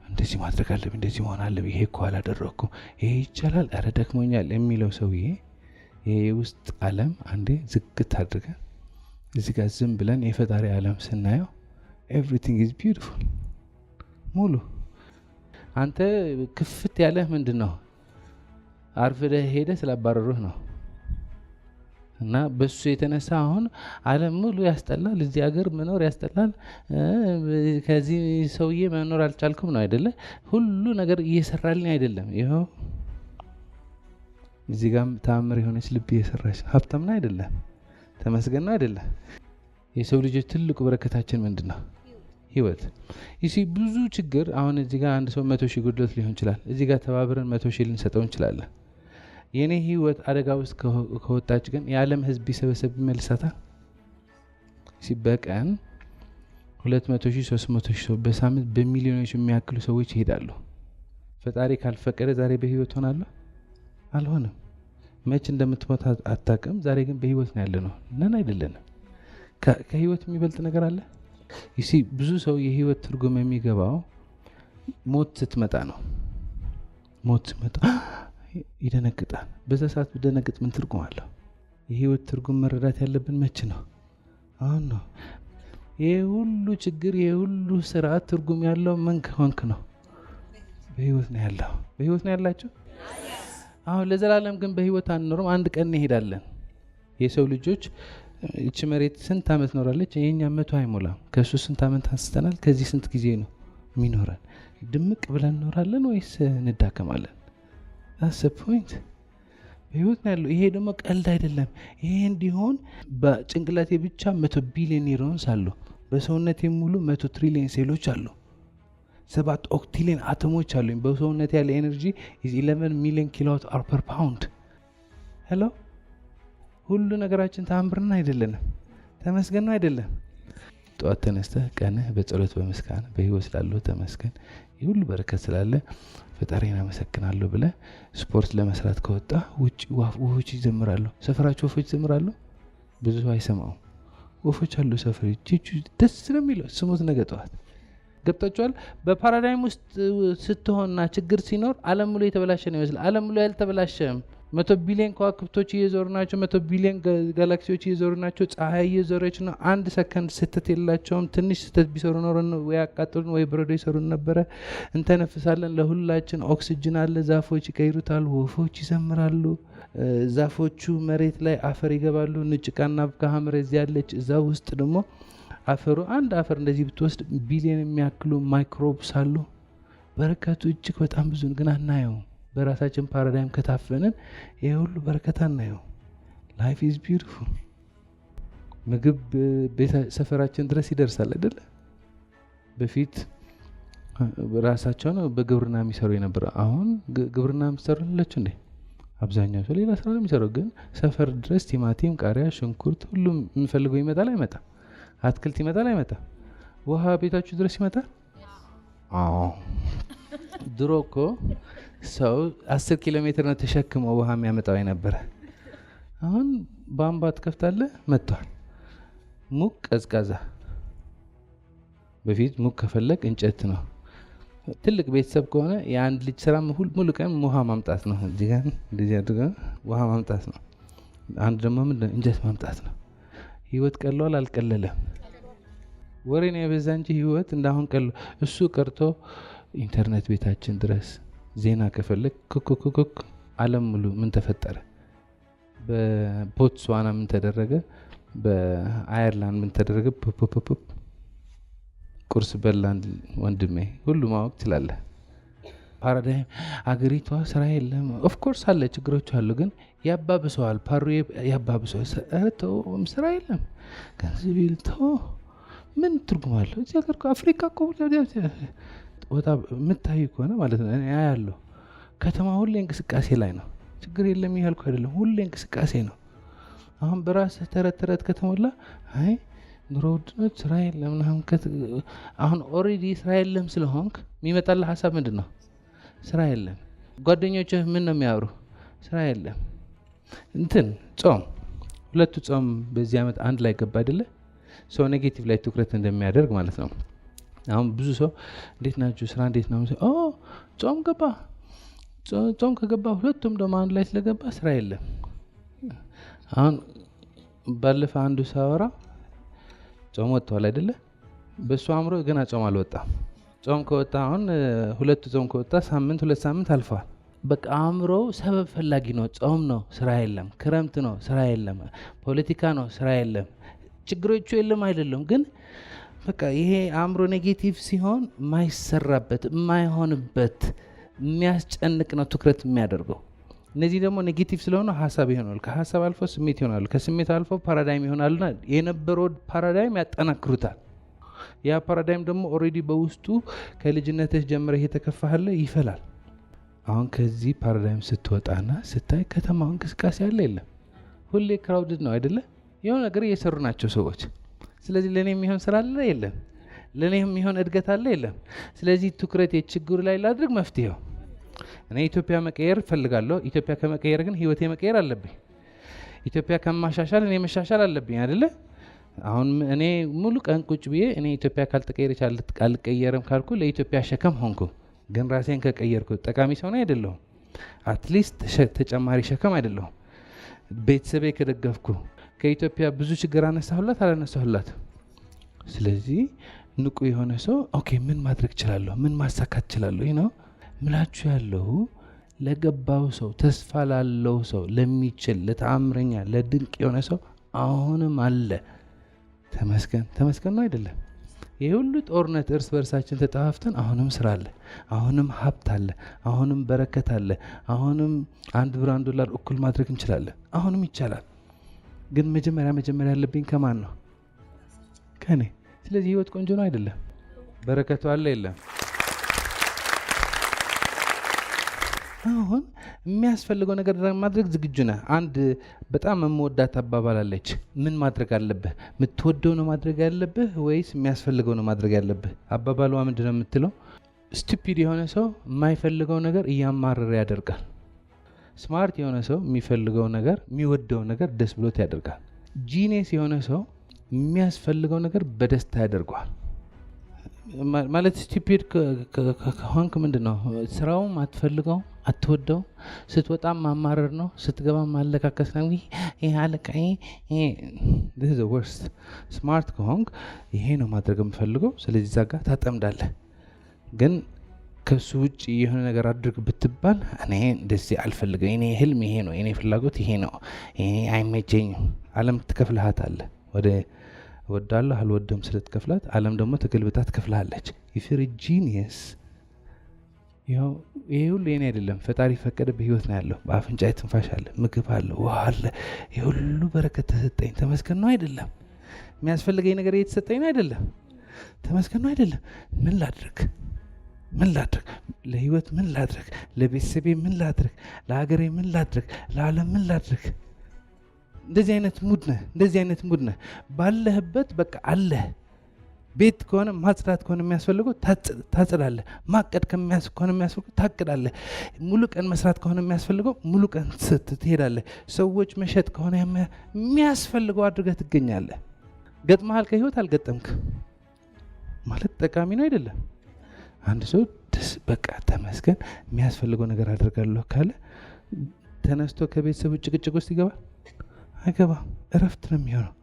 እንደዚህ ማድረግ አለብኝ፣ እንደዚህ መሆን አለብኝ፣ ይሄ እኮ አላደረኩም፣ ይሄ ይቻላል፣ ኧረ ደክሞኛል የሚለው ሰውዬ ይሄ የውስጥ ዓለም አንዴ ዝግት አድርገን እዚህ ጋር ዝም ብለን የፈጣሪ ዓለም ስናየው ኤቭሪቲንግ ኢዝ ቢዩቲፉል ሙሉ። አንተ ክፍት ያለህ ምንድን ነው? አርፍደህ ሄደህ ስላባረሩህ ነው። እና በሱ የተነሳ አሁን ዓለም ሙሉ ያስጠላል፣ እዚህ ሀገር መኖር ያስጠላል፣ ከዚህ ሰውዬ መኖር አልቻልኩም ነው አይደለ? ሁሉ ነገር እየሰራልኝ አይደለም። ይኸው እዚህ ጋር ተአምር የሆነች ልብ እየሰራች ሀብታም ነው አይደለም? ተመስገን ነው አይደለም? የሰው ልጆች ትልቁ በረከታችን ምንድን ነው? ህይወት። ይሲ ብዙ ችግር አሁን እዚህ ጋር አንድ ሰው 100,000 ጉድለት ሊሆን ይችላል። እዚህ ጋር ተባብረን 100,000 ልንሰጠው እንችላለን። የኔ ህይወት አደጋ ውስጥ ከወጣች ግን የዓለም ህዝብ ቢሰበሰብ ይመልሳታል? በቀን 200,000 300,000 ሰው በሳምንት በሚሊዮኖች የሚያክሉ ሰዎች ይሄዳሉ። ፈጣሪ ካልፈቀደ ዛሬ በህይወት ሆናለሁ? አልሆነም። መች እንደምትሞት አታውቅም። ዛሬ ግን በህይወት ነው ያለ ነው ነን አይደለንም? ከህይወት የሚበልጥ ነገር አለ? ይሲ ብዙ ሰው የህይወት ትርጉም የሚገባው ሞት ስትመጣ ነው። ሞት ስትመጣ ይደነግጣል። በዛ ሰዓት ብደነግጥ ምን ትርጉም አለው? የህይወት ትርጉም መረዳት ያለብን መች ነው? አሁን ነው። ይሄ ሁሉ ችግር፣ ይሄ ሁሉ ስርዓት ትርጉም ያለው ምን ከሆንክ ነው? በህይወት ነው ያለው። በህይወት ነው ያላችሁ። አሁን ለዘላለም ግን በህይወት አንኖርም። አንድ ቀን እንሄዳለን። የሰው ልጆች እቺ መሬት ስንት ዓመት ኖራለች? የኛ 100 አይሞላም። ከሱ ስንት ዓመት አንስተናል? ከዚህ ስንት ጊዜ ነው የሚኖረን? ድምቅ ብለን እንኖራለን ወይስ እንዳከማለን? that's the point። በህይወት ነው ያለው። ይሄ ደግሞ ቀልድ አይደለም። ይሄ እንዲሆን በጭንቅላቴ ብቻ 100 ቢሊዮን ኒውሮንስ አሉ። በሰውነቴ ሙሉ 100 ትሪሊዮን ሴሎች አሉ። 7 ኦክቲሊዮን አተሞች አሉ። በሰውነቴ ያለ ኤነርጂ is 11 ሚሊዮን ኪሎዋት አወር ፐር ፓውንድ። ሄሎ ሁሉ ነገራችን ተአምርና አይደለንም? ተመስገን አይደለም? ጠዋት ተነስተህ ቀንህ በጸሎት በመስጋና በህይወት ስላለው ተመስገን፣ ይሁሉ በረከት ስላለ ፈጣሪን አመሰግናለሁ ብለህ ስፖርት ለመስራት ከወጣ ውጭ ወፎች ይዘምራሉ። ሰፈራቸው ወፎች ይዘምራሉ። ብዙ አይሰማው ወፎች አሉ ሰፈር ደስ ነው የሚለው ስሙት። ነገ ጠዋት ገብታችኋል? በፓራዳይም ውስጥ ስትሆንና ችግር ሲኖር ዓለም ሙሉ የተበላሸ ነው ይመስላል። ዓለም ሙሉ ያልተበላሸም። 100 ቢሊዮን ከዋክብቶች እየዞሩ ናቸው። 100 ቢሊዮን ጋላክሲዎች እየዞሩ ናቸው። ፀሐይ እየዞረች ነው። አንድ ሰከንድ ስተት የላቸውም። ትንሽ ስተት ቢሰሩ ኖሮ ወይ ያቃጥሉን ወይ በረዶ ይሰሩን ነበረ። እንተነፍሳለን። ለሁላችን ኦክሲጅን አለ። ዛፎች ይቀይሩታል። ወፎች ይዘምራሉ። ዛፎቹ መሬት ላይ አፈር ይገባሉ። ንጭቃና ከሐምር እዚህ ያለች እዛ ውስጥ ደግሞ አፈሩ አንድ አፈር እንደዚህ ብትወስድ ቢሊዮን የሚያክሉ ማይክሮብስ አሉ። በረከቱ እጅግ በጣም ብዙ ግን አናየው። በራሳችን ፓራዳይም ከታፈንን ይሄ ሁሉ በረከት አናየው። ላይፍ ኢዝ ቢዩቲፉል። ምግብ ሰፈራችን ድረስ ይደርሳል አይደለ? በፊት ራሳቸው ነው በግብርና የሚሰሩ የነበረ። አሁን ግብርና የሚሰሩላችሁ እንዴ? አብዛኛው ሰው ሌላ ስራ ነው የሚሰራው። ግን ሰፈር ድረስ ቲማቲም፣ ቃሪያ፣ ሽንኩርት ሁሉም የምፈልገው ይመጣል አይመጣም? አትክልት ይመጣል አይመጣም? ውሃ ቤታችሁ ድረስ ይመጣል? አዎ። ድሮ እኮ ሰው 10 ኪሎ ሜትር ነው ተሸክመው ውሃ የሚያመጣው የነበረ። አሁን ቧንቧ ትከፍታለህ፣ መጥቷል። ሙቅ ቀዝቃዛ። በፊት ሙቅ ከፈለግ እንጨት ነው። ትልቅ ቤተሰብ ከሆነ የአንድ ልጅ ስራ ሙሉ ቀን ውሃ ማምጣት ነው። እዚህ ጋር እንደዚህ አድርገን ውሃ ማምጣት ነው። አንድ ደግሞ ምንድን እንጨት ማምጣት ነው። ህይወት ቀሏል አልቀለለም? ወሬ ነው የበዛ እንጂ ህይወት እንዳሁን ቀሎ እሱ ቀርቶ ኢንተርኔት ቤታችን ድረስ ዜና ከፈለግ ኩኩኩኩክ ዓለም ሙሉ ምን ተፈጠረ? በቦትስዋና ምን ተደረገ? በአየርላንድ ምን ተደረገ? ፖፖፖ ቁርስ በላን ወንድሜ፣ ሁሉ ማወቅ ትችላለህ። ፓራዳይም አገሪቷ ስራ የለም። ኦፍኮርስ አለ፣ ችግሮች አሉ፣ ግን ያባብሰዋል። ፓሩ ያባብሰዋል። ስራ የለም ገንዘብ ይልተው ምን ትርጉም አለው? እዚህ ሀገር አፍሪካ እኮ ወጣ የምታዩ ከሆነ ማለት ነው። እኔ ያለው ከተማ ሁሌ እንቅስቃሴ ላይ ነው። ችግር የለም ያልኩ አይደለም፣ ሁሌ እንቅስቃሴ ነው። አሁን በራስህ ተረት ተረት ከተሞላ አይ ኑሮ ውድነት ስራ የለም ምናምን አሁን ኦልሬዲ ስራ የለም ስለሆንክ የሚመጣልህ ሀሳብ ምንድን ነው? ስራ የለም። ጓደኞችህ ምን ነው የሚያወሩ? ስራ የለም። እንትን ጾም፣ ሁለቱ ጾም በዚህ ዓመት አንድ ላይ ገባ አይደለ? ሰው ኔጌቲቭ ላይ ትኩረት እንደሚያደርግ ማለት ነው። አሁን ብዙ ሰው እንዴት ናችሁ ስራ እንዴት ነው? ጾም ገባ። ጾም ከገባ ሁለቱም ደግሞ አንድ ላይ ስለገባ ስራ የለም። አሁን ባለፈ አንዱ ሳወራ ጾም ወጥቷል አይደለ? በሱ አምሮ ገና ጾም አልወጣም። ጾም ከወጣ አሁን ሁለቱ ጾም ከወጣ ሳምንት 2 ሳምንት አልፏል። በቃ አምሮ ሰበብ ፈላጊ ነው። ጾም ነው ስራ የለም፣ ክረምት ነው ስራ የለም፣ ፖለቲካ ነው ስራ የለም። ችግሮቹ የለም አይደለም፣ ግን በቃ ይሄ አእምሮ ኔጌቲቭ ሲሆን የማይሰራበት የማይሆንበት የሚያስጨንቅ ነው ትኩረት የሚያደርገው። እነዚህ ደግሞ ኔጌቲቭ ስለሆነ ሀሳብ ይሆናሉ። ከሀሳብ አልፎ ስሜት ይሆናሉ። ከስሜት አልፎ ፓራዳይም ይሆናሉና የነበረው ፓራዳይም ያጠናክሩታል። ያ ፓራዳይም ደግሞ ኦልሬዲ በውስጡ ከልጅነትህ ጀምረህ የተከፋህለ ይፈላል። አሁን ከዚህ ፓራዳይም ስትወጣና ስታይ ከተማው እንቅስቃሴ አለ የለም? ሁሌ ክራውድድ ነው አይደለ? የሆነ ነገር እየሰሩ ናቸው ሰዎች። ስለዚህ ለእኔ የሚሆን ስራ አለ የለም? ለእኔ የሚሆን እድገት አለ የለም? ስለዚህ ትኩረት የችግሩ ላይ ላድርግ መፍትሄው እኔ ኢትዮጵያ መቀየር እፈልጋለሁ። ኢትዮጵያ ከመቀየር ግን ህይወቴ መቀየር አለብኝ። ኢትዮጵያ ከማሻሻል እኔ መሻሻል አለብኝ አይደለ? አሁን እኔ ሙሉ ቀን ቁጭ ብዬ እኔ ኢትዮጵያ ካልተቀየረች አልቀየርም ካልኩ ለኢትዮጵያ ሸከም ሆንኩ። ግን ራሴን ከቀየርኩ ጠቃሚ ሰው ነው አይደለሁም? አትሊስት ተጨማሪ ሸከም አይደለሁም? ቤተሰቤ ከደገፍኩ ከኢትዮጵያ ብዙ ችግር አነሳሁላት አላነሳሁላት? ስለዚህ ንቁ የሆነ ሰው ኦኬ ምን ማድረግ እችላለሁ? ምን ማሳካት እችላለሁ? ይህ ነው ምላችሁ ያለው ለገባው ሰው ተስፋ ላለው ሰው ለሚችል ለተአምረኛ ለድንቅ የሆነ ሰው አሁንም አለ። ተመስገን ተመስገን ነው አይደለም? ይህ ሁሉ ጦርነት እርስ በርሳችን ተጠፋፍተን አሁንም ስራ አለ፣ አሁንም ሀብት አለ፣ አሁንም በረከት አለ፣ አሁንም $1 እኩል ማድረግ እንችላለን። አሁንም ይቻላል። ግን መጀመሪያ ያለብኝ ከማን ነው? ከኔ። ስለዚህ ህይወት ቆንጆ ነው አይደለም? በረከቱ አለ የለም? አሁን የሚያስፈልገው ነገር ማድረግ ዝግጁ ነህ። አንድ በጣም የምወዳት አባባል አለች። ምን ማድረግ አለብህ? የምትወደው ነው ማድረግ ያለብህ ወይስ የሚያስፈልገው ነው ማድረግ ያለብህ? አባባሏ ምንድን ነው የምትለው? ስቱፒድ የሆነ ሰው የማይፈልገው ነገር እያማረረ ያደርጋል። ስማርት የሆነ ሰው የሚፈልገው ነገር የሚወደው ነገር ደስ ብሎት ያደርጋል። ጂኔስ የሆነ ሰው የሚያስፈልገው ነገር በደስታ ያደርገዋል። ማለት ስቱፒድ ከሆንክ ምንድን ነው ስራውም አትፈልገው አትወደው፣ ስትወጣም ማማረር ነው፣ ስትገባ ማለካከስ ነው። ይሄ አለቃ this is the worst። ስማርት ከሆንክ ይሄ ነው ማድረግ የምፈልገው፣ ስለዚህ እዛ ጋር ታጠምዳለህ። ግን ከሱ ውጭ የሆነ ነገር አድርግ ብትባል እኔ እንደዚህ አልፈልግም፣ እኔ ህልም ይሄ ነው፣ እኔ ፍላጎት ይሄ ነው፣ ይሄ አይመቸኝም። ዓለም ትከፍልሃታለህ ወደ ወዳለሁ አልወደም ስለትከፍላት ዓለም ደግሞ ተገልብጣ ትከፍልሃለች። if you're a genius ይሄ ሁሉ የኔ አይደለም፣ ፈጣሪ ፈቀደ በህይወት ነው ያለው። በአፍንጫ ትንፋሽ አለ፣ ምግብ አለ፣ ውሃ አለ። ይሄ ሁሉ በረከት ተሰጠኝ፣ ተመስገን ነው አይደለም? የሚያስፈልገኝ ነገር እየተሰጠኝ ነው አይደለም? ተመስገን ነው አይደለም? ምን ላድርግ? ለህይወት ምን ላድርግ? ለቤተሰቤ ምን ላድርግ? ለሀገሬ ምን ላድርግ? ለዓለም ምን ላድርግ? እንደዚህ አይነት ሙድ ነህ ባለህበት በቃ አለህ። ቤት ከሆነ ማጽዳት ከሆነ የሚያስፈልገው ታጽዳለህ። ማቀድ ከሆነ የሚያስፈልገው ታቅዳለህ። ሙሉ ቀን መስራት ከሆነ የሚያስፈልገው ሙሉ ቀን ትሄዳለህ። ሰዎች መሸጥ ከሆነ የሚያስፈልገው አድርገህ ትገኛለህ። ገጥመሃል? ከህይወት አልገጠምክ ማለት ጠቃሚ ነው አይደለም? አንድ ሰው ደስ በቃ ተመስገን የሚያስፈልገው ነገር አድርጋለሁ ካለ ተነስቶ ከቤተሰቡ ጭቅጭቅ ውስጥ ይገባል? አይገባም። እረፍት ነው የሚሆነው።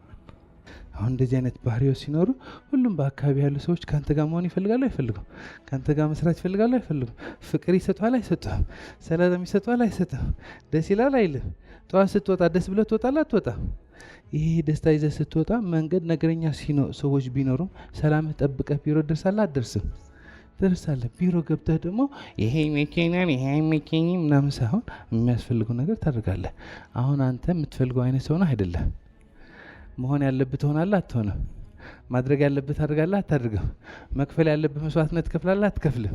አሁን እንደዚህ አይነት ባህሪዎች ሲኖሩ ሁሉም በአካባቢ ያሉ ሰዎች ከአንተ ጋር መሆን ይፈልጋሉ አይፈልጉም? ከአንተ ጋር መስራት ይፈልጋሉ አይፈልጉም? ፍቅር ይሰጧል አይሰጡም? ሰላም ይሰጧል አይሰጡም? ደስ ይላል አይልም? ጠዋት ስትወጣ ደስ ብለህ ትወጣለህ አትወጣም? ይሄ ደስታ ይዘህ ስትወጣ መንገድ ነገረኛ ሰዎች ቢኖሩም ሰላምህ ጠብቀህ ቢሮ ደርሳለህ አትደርስም? ደርሳለህ። ቢሮ ገብተህ ደግሞ ይሄ መኪናን ይሄ መኪና ምናምን ሳይሆን የሚያስፈልገው ነገር ታደርጋለህ። አሁን አንተ የምትፈልገው አይነት ሰው ነህ አይደለም? መሆን ያለብህ ትሆናለህ አትሆንም? ማድረግ ያለብህ ታደርጋለህ አታደርግም? መክፈል ያለብህ መስዋዕትነት ትከፍላለህ አትከፍልም?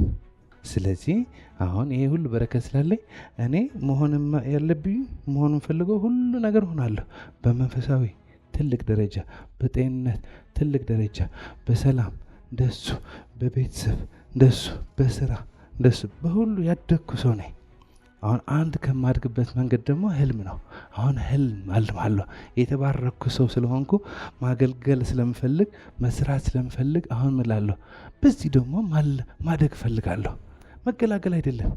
ስለዚህ አሁን ይሄ ሁሉ በረከት ስላለኝ እኔ መሆን ያለብኝ መሆኑን ፈልገው ሁሉ ነገር ሆናለሁ። በመንፈሳዊ ትልቅ ደረጃ፣ በጤንነት ትልቅ ደረጃ፣ በሰላም እንደሱ፣ በቤተሰብ እንደሱ፣ በስራ እንደሱ፣ በሁሉ ያደግኩ ሰው ነኝ። አሁን አንድ ከማድግበት መንገድ ደግሞ ህልም ነው። አሁን ህልም አልማለሁ። የተባረኩ ሰው ስለሆንኩ ማገልገል ስለምፈልግ መስራት ስለምፈልግ አሁን እላለሁ በዚህ ደግሞ ማደግ እፈልጋለሁ። መገላገል አይደለም።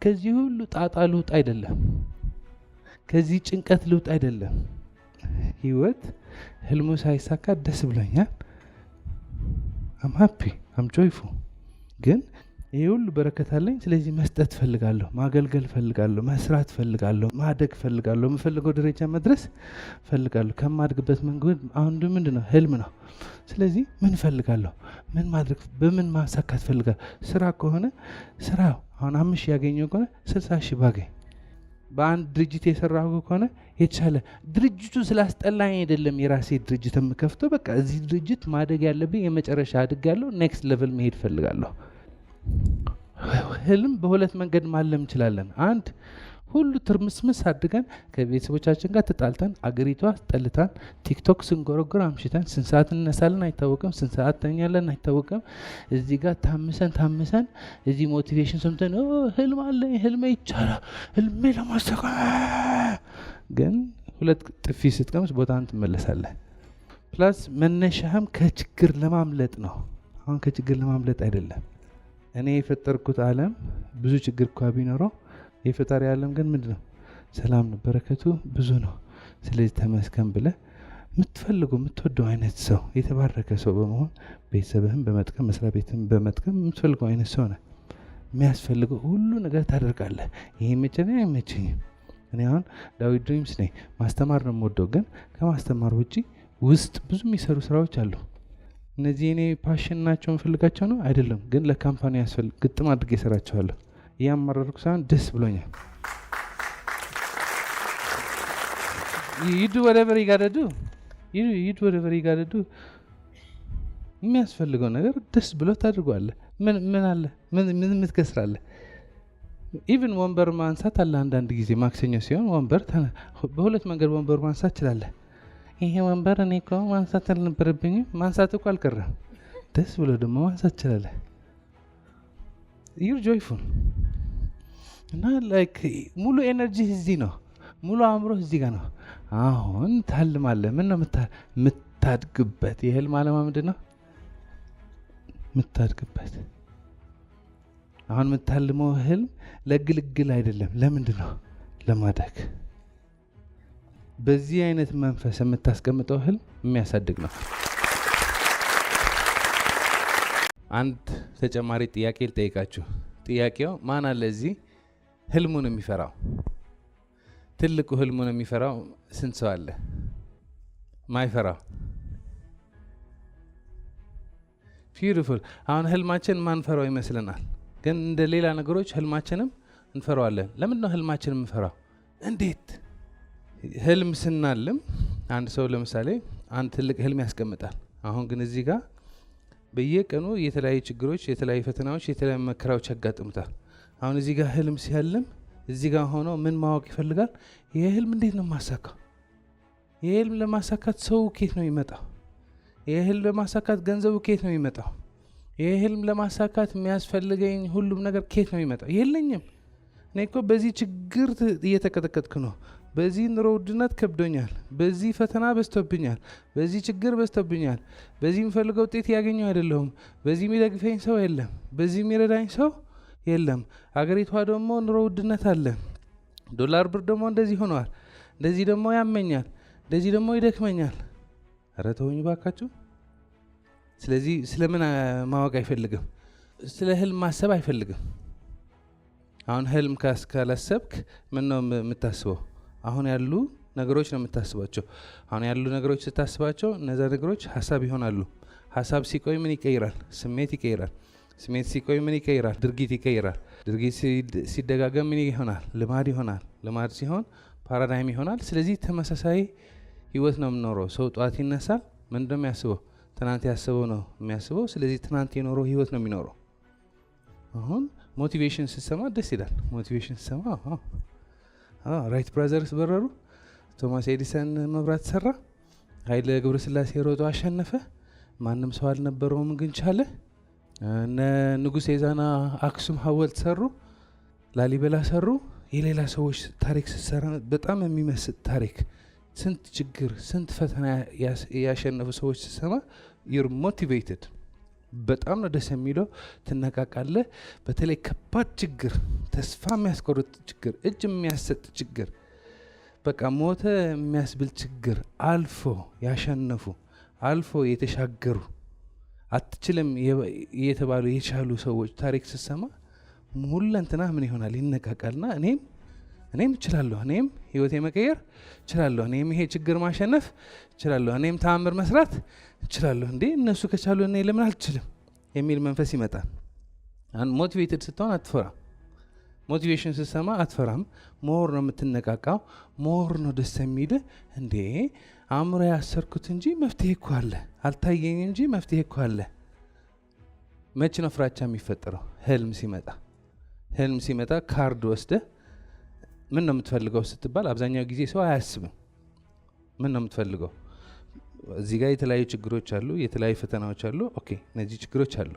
ከዚህ ሁሉ ጣጣ ልውጥ አይደለም። ከዚህ ጭንቀት ልውጥ አይደለም። ህይወት ህልሙ ሳይሳካ ደስ ብሎኛል። አም ሃፒ አም ጆይፉል። ግን ይሄ ሁሉ በረከት አለኝ። ስለዚህ መስጠት ፈልጋለሁ፣ ማገልገል ፈልጋለሁ፣ መስራት ፈልጋለሁ፣ ማደግ ፈልጋለሁ፣ የምፈልገው ደረጃ መድረስ ፈልጋለሁ። ከማድግበት መንገድ አሁን ምንድን ነው? ህልም ነው። ስለዚህ ምን ፈልጋለሁ? ምን ማድረግ፣ በምን ማሳካት ፈልጋለሁ? ስራ ከሆነ ስራ አሁን 5,000 ያገኘው ከሆነ 60,000 ባገኝ። በአንድ ድርጅት የሰራሁ ከሆነ የተሻለ ድርጅቱ ስላስጠላኝ አይደለም የራሴ ድርጅት የምከፍተው። በቃ እዚህ ድርጅት ማደግ ያለብኝ የመጨረሻ አድጋለሁ፣ ኔክስት ሌቭል መሄድ ፈልጋለሁ። ህልም በሁለት መንገድ ማለም እንችላለን። አንድ ሁሉ ትርምስምስ አድርገን ከቤተሰቦቻችን ጋር ተጣልተን አገሪቷ ጠልታን ቲክቶክ ስንጎረጎር አምሽተን ስንት ሰዓት እንነሳለን አይታወቅም፣ ስንት ሰዓት ተኛለን አይታወቅም። እዚህ ጋር ታምሰን እዚህ ሞቲቬሽን ሰምተን ህልም አለኝ፣ ህልሜ ይቻላል፣ ህልሜ ለማሳካ ግን ሁለት ጥፊ ስትቀምስ ቦታን ትመለሳለህ። ፕላስ መነሻህም ከችግር ለማምለጥ ነው። አሁን ከችግር ለማምለጥ አይደለም። እኔ የፈጠርኩት ዓለም ብዙ ችግር እንኳ ቢኖረው የፈጣሪ ዓለም ግን ምንድን ነው? ሰላም ነው፣ በረከቱ ብዙ ነው። ስለዚህ ተመስገን ብለህ የምትፈልገው የምትወደው አይነት ሰው፣ የተባረከ ሰው በመሆን ቤተሰብህን በመጥቀም መስሪያ ቤትህን በመጥቀም የምትፈልገው አይነት ሰው ነህ። የሚያስፈልገው ሁሉ ነገር ታደርጋለህ። ይሄ ይመቸኛል አይመቸኝም። እኔ አሁን ዳዊት ድሪምስ ነኝ፣ ማስተማር ነው የምወደው። ግን ከማስተማር ውጭ ውስጥ ብዙ የሚሰሩ ስራዎች አሉ። እነዚህ እኔ ፓሽን ናቸው የምፈልጋቸው ነው አይደለም፣ ግን ለካምፓኒ ያስፈልግ ግጥም አድርጌ እሰራቸዋለሁ። እያመረርኩ ሳይሆን ደስ ብሎኛል። ይዱ ወደቨር ይጋደዱ ይዱ ወደቨር ይጋደዱ። የሚያስፈልገው ነገር ደስ ብሎ ታድርጓለህ። ምን አለ? ምን ምትከስራለህ? ኢቭን ወንበር ማንሳት አለ። አንዳንድ ጊዜ ማክሰኞ ሲሆን ወንበር በሁለት መንገድ ወንበር ማንሳት ትችላለህ። ይሄ ወንበር እኔ እኮ ማንሳት አልነበረብኝም። ማንሳት እኮ አልቀረም። ደስ ብሎ ደግሞ ማንሳት ትችላለህ። ዩር ጆይፉል እና ላይክ ሙሉ ኤነርጂ እዚህ ነው፣ ሙሉ አእምሮ እዚህ ጋር ነው። አሁን ታልማለህ። ምን ነው የምታድግበት? የህልም ዓላማ ምንድን ነው? የምታድግበት። አሁን የምታልመው ህልም ለግልግል አይደለም። ለምንድን ነው? ለማደግ። በዚህ አይነት መንፈስ የምታስቀምጠው ህልም የሚያሳድግ ነው። አንድ ተጨማሪ ጥያቄ ልጠይቃችሁ። ጥያቄው ማን አለ እዚህ ህልሙን የሚፈራው? ትልቁ ህልሙን የሚፈራው ስንት ሰው አለ? ማይፈራው? ቢዩቲፉል። አሁን ህልማችን ማንፈራው ይመስለናል፣ ግን እንደ ሌላ ነገሮች ህልማችንም እንፈራዋለን። ለምንድን ነው ህልማችን የምንፈራው? እንዴት? ህልም ስናልም አንድ ሰው ለምሳሌ አንድ ትልቅ ህልም ያስቀምጣል። አሁን ግን እዚህ ጋር በየቀኑ የተለያዩ ችግሮች፣ የተለያዩ ፈተናዎች፣ የተለያዩ መከራዎች ያጋጥሙታል። አሁን እዚህ ጋር ህልም ሲያልም እዚህ ጋር ሆኖ ምን ማወቅ ይፈልጋል? ይህ ህልም እንዴት ነው ማሳካው? ይህ ህልም ለማሳካት ሰው ኬት ነው ይመጣው? ይሄ ህልም ለማሳካት ገንዘቡ ከየት ነው የሚመጣው? ይሄ ህልም ለማሳካት የሚያስፈልገኝ ሁሉም ነገር ከየት ነው የሚመጣው? የለኝም። እኔ እኮ በዚህ ችግር እየተቀጠቀጥኩ ነው። በዚህ ኑሮ ውድነት ከብዶኛል። በዚህ ፈተና በዝቶብኛል። በዚህ ችግር በዝቶብኛል። በዚህ የምፈልገው ውጤት ያገኘው አይደለሁም። በዚህ የሚደግፈኝ ሰው የለም። በዚህ የሚረዳኝ ሰው የለም። አገሪቷ ደግሞ ኑሮ ውድነት አለ። ዶላር ብር ደግሞ እንደዚህ ሆነዋል። እንደዚህ ደግሞ ያመኛል። እንደዚህ ደግሞ ይደክመኛል። ኧረ ተውኝ ባካችሁ። ስለዚህ ስለምን ማወቅ አይፈልግም? ስለ ህልም ማሰብ አይፈልግም። አሁን ህልም ካላሰብክ ምን ነው የምታስበው? አሁን ያሉ ነገሮች ነው የምታስባቸው። አሁን ያሉ ነገሮች ስታስባቸው እነዛ ነገሮች ሀሳብ ይሆናሉ። ሀሳብ ሲቆይ ምን ይቀይራል? ስሜት ይቀይራል። ስሜት ሲቆይ ምን ይቀይራል? ድርጊት ይቀይራል። ድርጊት ሲደጋገም ምን ይሆናል? ልማድ ይሆናል። ልማድ ሲሆን ፓራዳይም ይሆናል። ስለዚህ ተመሳሳይ ህይወት ነው የምኖረው። ሰው ጠዋት ይነሳል። ምን ነው የሚያስበው? ትናንት ያስበው ነው የሚያስበው። ስለዚህ ትናንት የኖረው ህይወት ነው የሚኖረው። አሁን ሞቲቬሽን ስትሰማ ደስ ይላል። ሞቲቬሽን ስትሰማ ራይት ብራዘርስ በረሩ፣ ቶማስ ኤዲሰን መብራት ሰራ፣ ኃይለ ገብረስላሴ ሮጦ አሸነፈ፣ ማንም ሰው አልነበረውም ግን ቻለ፣ እነ ንጉሥ የዛና አክሱም ሐውልት ሰሩ፣ ላሊበላ ሰሩ። የሌላ ሰዎች ታሪክ ስትሰራ በጣም የሚመስጥ ታሪክ፣ ስንት ችግር ስንት ፈተና ያሸነፉ ሰዎች ስትሰማ ዩር ሞቲቬትድ። በጣም ነው ደስ የሚለው። ትነቃቃለህ። በተለይ ከባድ ችግር፣ ተስፋ የሚያስቆርጥ ችግር፣ እጅ የሚያሰጥ ችግር፣ በቃ ሞተ የሚያስብል ችግር አልፎ ያሸነፉ አልፎ የተሻገሩ አትችልም እየተባሉ የቻሉ ሰዎች ታሪክ ስትሰማ ሁለንተና ምን ይሆናል? ይነቃቃልና እኔም እችላለሁ፣ እኔም ህይወቴ መቀየር እችላለሁ፣ እኔም ይሄ ችግር ማሸነፍ እችላለሁ፣ እኔም ተአምር መስራት እችላለሁ። እንዴ እነሱ ከቻሉ እኔ ለምን አልችልም የሚል መንፈስ ይመጣል። ሞቲቬትድ ስትሆን አትፈራም። ሞቲቬሽን ስትሰማ አትፈራም። ሞር ነው የምትነቃቃው። ሞር ነው ደስ የሚል። እንዴ አእምሮ ያሰርኩት እንጂ መፍትሄ እኮ አለ፣ አልታየኝ እንጂ መፍትሄ እኮ አለ። መች ነው ፍራቻ የሚፈጠረው? ህልም ሲመጣ። ህልም ሲመጣ ካርድ ወስደ ምን ነው የምትፈልገው ስትባል አብዛኛው ጊዜ ሰው አያስብም። ምን ነው የምትፈልገው? እዚህ ጋር የተለያዩ ችግሮች አሉ፣ የተለያዩ ፈተናዎች አሉ። ኦኬ እነዚህ ችግሮች አሉ።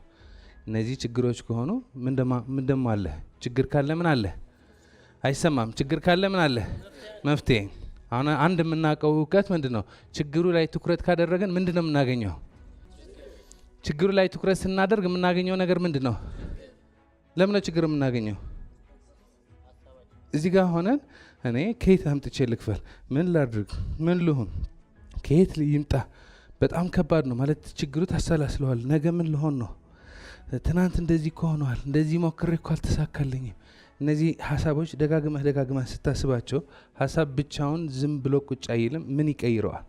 እነዚህ ችግሮች ከሆኑ ምን ደሞ አለ? ችግር ካለ ምን አለ? አይሰማም። ችግር ካለ ምን አለ? መፍትሄ። አሁን አንድ የምናውቀው እውቀት ምንድን ነው? ችግሩ ላይ ትኩረት ካደረገን ምንድን ነው የምናገኘው? ችግሩ ላይ ትኩረት ስናደርግ የምናገኘው ነገር ምንድን ነው? ለምን ነው ችግር የምናገኘው? እዚህ ጋር ሆነን እኔ ከየት አምጥቼ ልክፈል? ምን ላድርግ? ምን ልሁን? ከየት ይምጣ? በጣም ከባድ ነው ማለት ችግሩ ታሰላስለዋል። ነገ ምን ልሆን ነው? ትናንት እንደዚህ ከሆነዋል፣ እንደዚህ ሞክሬ እኮ አልተሳካልኝም። እነዚህ ሀሳቦች ደጋግመህ ስታስባቸው ሀሳብ ብቻውን ዝም ብሎ ቁጭ አይልም። ምን ይቀይረዋል?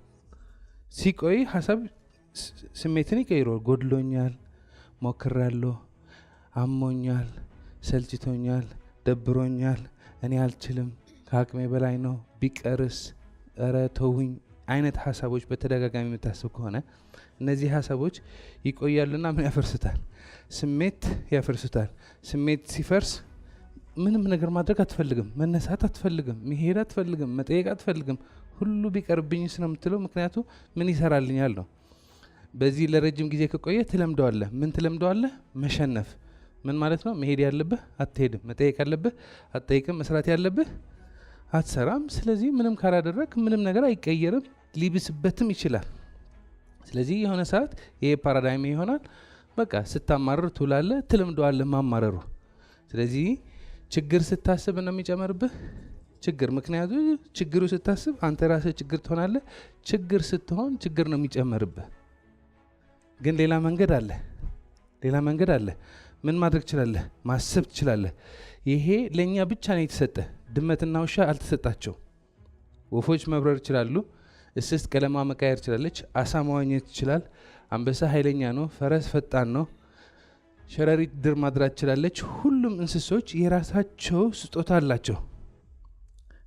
ሲቆይ ሀሳብ ስሜትን ይቀይረዋል። ጎድሎኛል፣ ሞክሬያለሁ፣ አሞኛል፣ ሰልችቶኛል፣ ደብሮኛል፣ እኔ አልችልም፣ ከአቅሜ በላይ ነው፣ ቢቀርስ፣ ኧረ ተውኝ አይነት ሀሳቦች በተደጋጋሚ የምታስብ ከሆነ እነዚህ ሀሳቦች ይቆያሉና ምን ያፈርሱታል? ስሜት ያፈርሱታል። ስሜት ሲፈርስ ምንም ነገር ማድረግ አትፈልግም፣ መነሳት አትፈልግም፣ መሄድ አትፈልግም፣ መጠየቅ አትፈልግም። ሁሉ ቢቀርብኝ ስለምትለው ምክንያቱ ምን ይሰራልኛል ነው። በዚህ ለረጅም ጊዜ ከቆየ ትለምደዋለህ። ምን ትለምደዋለህ? መሸነፍ። ምን ማለት ነው? መሄድ ያለብህ አትሄድም፣ መጠየቅ ያለብህ አትጠይቅም፣ መስራት ያለብህ አትሰራም። ስለዚህ ምንም ካላደረግ ምንም ነገር አይቀየርም፣ ሊብስበትም ይችላል። ስለዚህ የሆነ ሰዓት ይሄ ፓራዳይም ይሆናል። በቃ ስታማረር ትውላለህ፣ ትለምደዋለህ ማማረሩ። ስለዚህ ችግር ስታስብ ነው የሚጨመርብህ ችግር። ምክንያቱ ችግሩ ስታስብ አንተ ራስህ ችግር ትሆናለህ። ችግር ስትሆን ችግር ነው የሚጨመርብህ። ግን ሌላ መንገድ አለ፣ ሌላ መንገድ አለ። ምን ማድረግ ትችላለህ? ማሰብ ትችላለህ። ይሄ ለእኛ ብቻ ነው የተሰጠ። ድመትና ውሻ አልተሰጣቸው። ወፎች መብረር ይችላሉ። እስስት ቀለማ መቃየር ትችላለች። አሳ መዋኘት ይችላል። አንበሳ ኃይለኛ ነው። ፈረስ ፈጣን ነው። ሸረሪት ድር ማድራት ትችላለች። ሁሉም እንስሶች የራሳቸው ስጦታ አላቸው።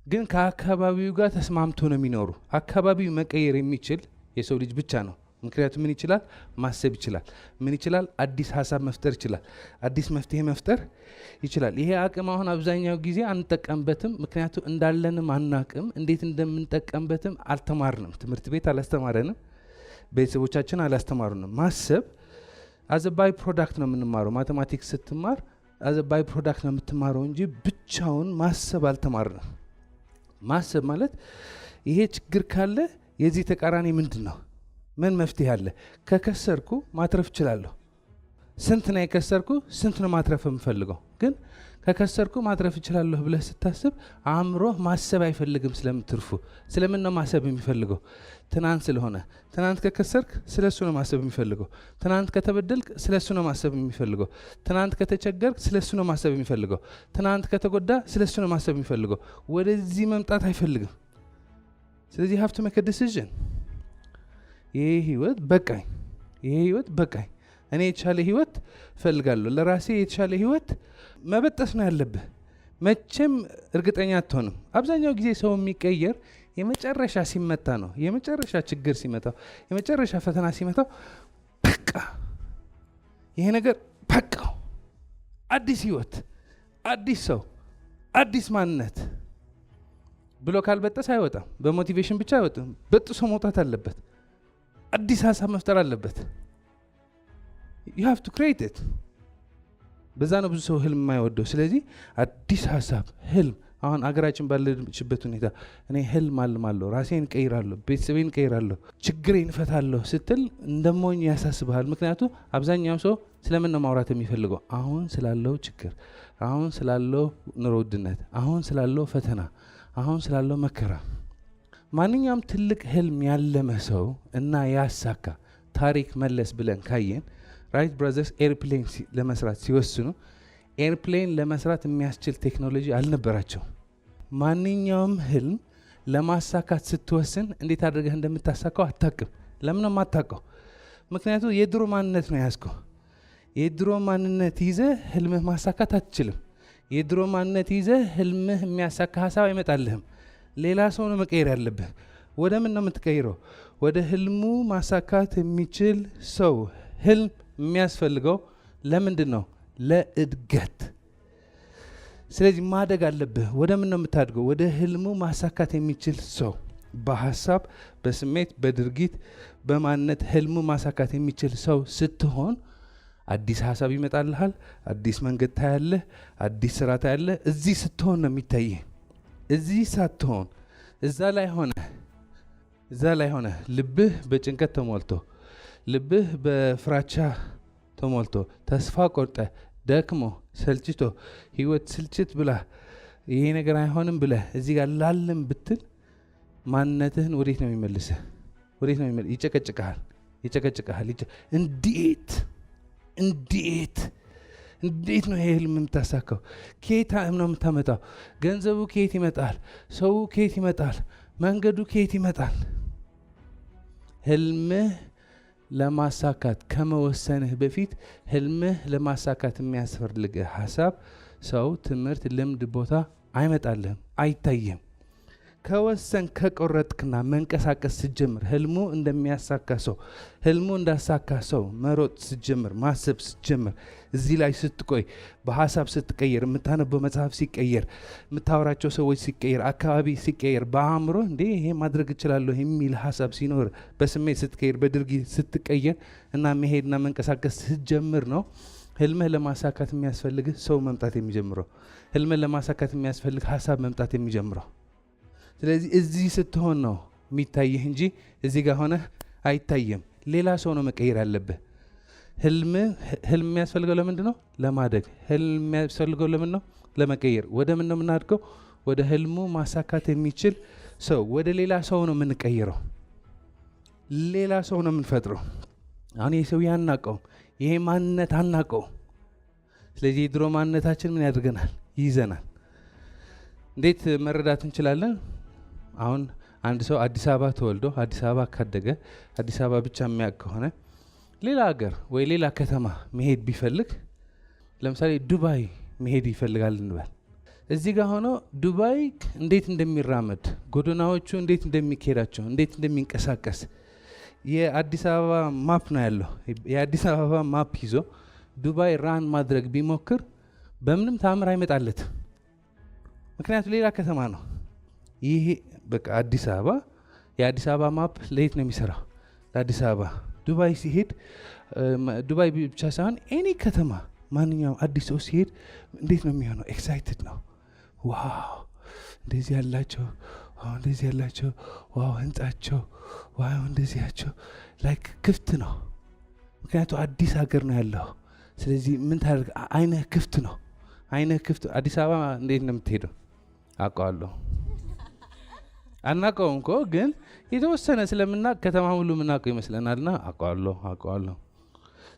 ግን ከአካባቢው ጋር ተስማምቶ ነው የሚኖሩ። አካባቢው መቀየር የሚችል የሰው ልጅ ብቻ ነው። ምክንያቱም ምን ይችላል? ማሰብ ይችላል። ምን ይችላል? አዲስ ሀሳብ መፍጠር ይችላል። አዲስ መፍትሄ መፍጠር ይችላል። ይሄ አቅም አሁን አብዛኛው ጊዜ አንጠቀምበትም። ምክንያቱም እንዳለንም አናቅም። እንዴት እንደምንጠቀምበትም አልተማርንም። ትምህርት ቤት አላስተማረንም። ቤተሰቦቻችን አላስተማሩንም። ማሰብ አዘ ባይ ፕሮዳክት ነው የምንማረው። ማቴማቲክስ ስትማር አዘ ባይ ፕሮዳክት ነው የምትማረው እንጂ ብቻውን ማሰብ አልተማርንም። ማሰብ ማለት ይሄ ችግር ካለ የዚህ ተቃራኒ ምንድን ነው? ምን መፍትሄ አለ? ከከሰርኩ ማትረፍ እችላለሁ። ስንት ነው የከሰርኩ? ስንት ነው ማትረፍ የምፈልገው? ግን ከከሰርኩ ማትረፍ እችላለሁ ብለህ ስታስብ አእምሮህ ማሰብ አይፈልግም። ስለምትርፉ ስለምን ነው ማሰብ የሚፈልገው? ትናንት ስለሆነ። ትናንት ከከሰርክ ስለሱ ነው ማሰብ የሚፈልገው። ትናንት ከተበደልክ ስለሱ ነው ማሰብ የሚፈልገው። ትናንት ከተቸገርክ ስለሱ ነው ማሰብ የሚፈልገው። ትናንት ከተጎዳ ስለሱ ነው ማሰብ የሚፈልገው። ወደዚህ መምጣት አይፈልግም። ስለዚህ ሀብቱ መከ ዲሲዥን ይሄ ህይወት በቃኝ፣ ይሄ ህይወት በቃኝ፣ እኔ የተሻለ ህይወት እፈልጋለሁ። ለራሴ የተሻለ ህይወት መበጠስ ነው ያለብህ። መቼም እርግጠኛ አትሆንም። አብዛኛው ጊዜ ሰው የሚቀየር የመጨረሻ ሲመታ ነው። የመጨረሻ ችግር ሲመታው፣ የመጨረሻ ፈተና ሲመታው፣ በቃ ይሄ ነገር በቃው፣ አዲስ ህይወት፣ አዲስ ሰው፣ አዲስ ማንነት ብሎ ካልበጠስ አይወጣም። በሞቲቬሽን ብቻ አይወጣም። በጥሶ መውጣት አለበት። አዲስ ሀሳብ መፍጠር አለበት። you have to create it። በዛ ነው ብዙ ሰው ህልም የማይወደው። ስለዚህ አዲስ ሀሳብ፣ ህልም። አሁን አገራችን ባለችበት ሁኔታ እኔ ህልም አልማለሁ፣ ራሴን ቀይራለሁ፣ ቤተሰቤን ቀይራለሁ፣ ችግሬን እፈታለሁ ስትል እንደሞኝ ያሳስብሃል። ምክንያቱ አብዛኛው ሰው ስለምን ነው ማውራት የሚፈልገው? አሁን ስላለው ችግር፣ አሁን ስላለው ኑሮ ውድነት፣ አሁን ስላለው ፈተና፣ አሁን ስላለው መከራ። ማንኛውም ትልቅ ህልም ያለመ ሰው እና ያሳካ ታሪክ መለስ ብለን ካየን ራይት ብራዘርስ ኤርፕሌን ለመስራት ሲወስኑ ኤርፕሌን ለመስራት የሚያስችል ቴክኖሎጂ አልነበራቸው። ማንኛውም ህልም ለማሳካት ስትወስን እንዴት አድርገህ እንደምታሳካው አታቅም። ለምን ነው የማታውቀው? ምክንያቱ የድሮ ማንነት ነው ያዝከው። የድሮ ማንነት ይዘህ ህልምህ ማሳካት አትችልም። የድሮ ማንነት ይዘህ ህልምህ የሚያሳካ ሀሳብ አይመጣልህም። ሌላ ሰው ነው መቀየር ያለብህ። ወደ ምን ነው የምትቀይረው? ወደ ህልሙ ማሳካት የሚችል ሰው። ህልም የሚያስፈልገው ለምንድን ነው? ለእድገት። ስለዚህ ማደግ አለብህ። ወደ ምን ነው የምታድገው? ወደ ህልሙ ማሳካት የሚችል ሰው። በሀሳብ፣ በስሜት፣ በድርጊት፣ በማንነት ህልሙ ማሳካት የሚችል ሰው ስትሆን አዲስ ሀሳብ ይመጣልሃል። አዲስ መንገድ ታያለህ። አዲስ ስራ ታያለህ። እዚህ ስትሆን ነው የሚታይህ። እዚህ ሳትሆን እዛ ላይ ሆነ ልብህ በጭንቀት ተሞልቶ፣ ልብህ በፍራቻ ተሞልቶ፣ ተስፋ ቆርጠ፣ ደክሞ፣ ሰልችቶ፣ ህይወት ስልችት ብላ ይሄ ነገር አይሆንም ብለህ እዚህ ጋር ላለም ብትል ማንነትህን ወዴት ነው የሚመልስህ? ወዴት ነው የሚመልስ? ይጨቀጭቀሃል። እንዴት ነው ይሄ ህልም የምታሳካው? ከየት ነው የምታመጣው? ገንዘቡ ከየት ይመጣል? ሰው ከየት ይመጣል? መንገዱ ከየት ይመጣል? ህልምህ ለማሳካት ከመወሰንህ በፊት ህልምህ ለማሳካት የሚያስፈልግህ ሀሳብ፣ ሰው፣ ትምህርት፣ ልምድ፣ ቦታ አይመጣልህም፣ አይታይም። ከወሰን ከቆረጥክና መንቀሳቀስ ስጀምር ህልሙ እንደሚያሳካ ሰው፣ ህልሙ እንዳሳካ ሰው መሮጥ ስጀምር፣ ማሰብ ስጀምር፣ እዚህ ላይ ስትቆይ፣ በሀሳብ ስትቀየር፣ የምታነበው መጽሐፍ ሲቀየር፣ የምታወራቸው ሰዎች ሲቀየር፣ አካባቢ ሲቀየር፣ በአእምሮ እንዴ ይሄ ማድረግ እችላለሁ የሚል ሀሳብ ሲኖር፣ በስሜት ስትቀየር፣ በድርጊት ስትቀየር እና መሄድና መንቀሳቀስ ስትጀምር ነው ህልምህ ለማሳካት የሚያስፈልግህ ሰው መምጣት የሚጀምረው። ህልምህ ለማሳካት የሚያስፈልግ ሀሳብ መምጣት የሚጀምረው። ስለዚህ እዚህ ስትሆን ነው የሚታይህ እንጂ እዚህ ጋር ሆነ አይታየም። ሌላ ሰው ነው መቀየር ያለብህ። ህልም የሚያስፈልገው ለምንድን ነው? ለማደግ። ህልም የሚያስፈልገው ለምን ነው? ለመቀየር። ወደ ምን ነው የምናድገው? ወደ ህልሙ ማሳካት የሚችል ሰው። ወደ ሌላ ሰው ነው የምንቀይረው። ሌላ ሰው ነው የምንፈጥረው። አሁን ይህ ሰው አናውቀውም፣ ይሄ ማንነት አናውቀውም። ስለዚህ የድሮ ማንነታችን ምን ያደርገናል? ይይዘናል። እንዴት መረዳት እንችላለን? አሁን አንድ ሰው አዲስ አበባ ተወልዶ አዲስ አበባ ካደገ አዲስ አበባ ብቻ የሚያውቅ ከሆነ ሌላ ሀገር ወይ ሌላ ከተማ መሄድ ቢፈልግ፣ ለምሳሌ ዱባይ መሄድ ይፈልጋል እንበል። እዚህ ጋር ሆኖ ዱባይ እንዴት እንደሚራመድ፣ ጎዳናዎቹ እንዴት እንደሚካሄዳቸው፣ እንዴት እንደሚንቀሳቀስ የአዲስ አበባ ማፕ ነው ያለው። የአዲስ አበባ ማፕ ይዞ ዱባይ ራን ማድረግ ቢሞክር በምንም ታምር አይመጣለት። ምክንያቱም ሌላ ከተማ ነው። ይሄ በቃ አዲስ አበባ፣ የአዲስ አበባ ማፕ ለየት ነው የሚሰራው? ለአዲስ አበባ ዱባይ ሲሄድ ዱባይ ብቻ ሳይሆን ኤኒ ከተማ ማንኛውም አዲስ ሰው ሲሄድ እንዴት ነው የሚሆነው? ኤክሳይትድ ነው። ዋው እንደዚህ ያላቸው፣ ዋው እንደዚህ ያላቸው፣ ዋው ህንጻቸው፣ ዋው እንደዚያቸው ላይክ ክፍት ነው። ምክንያቱም አዲስ ሀገር ነው ያለው። ስለዚህ ምን ታደርግ? አይነህ ክፍት ነው። አይነህ ክፍት። አዲስ አበባ እንዴት ነው የምትሄደው? አውቀዋለሁ። አናውቀውም እኮ ግን የተወሰነ ስለምናውቅ ከተማ ሁሉ የምናውቀው ይመስለናልና አውቀዋለሁ።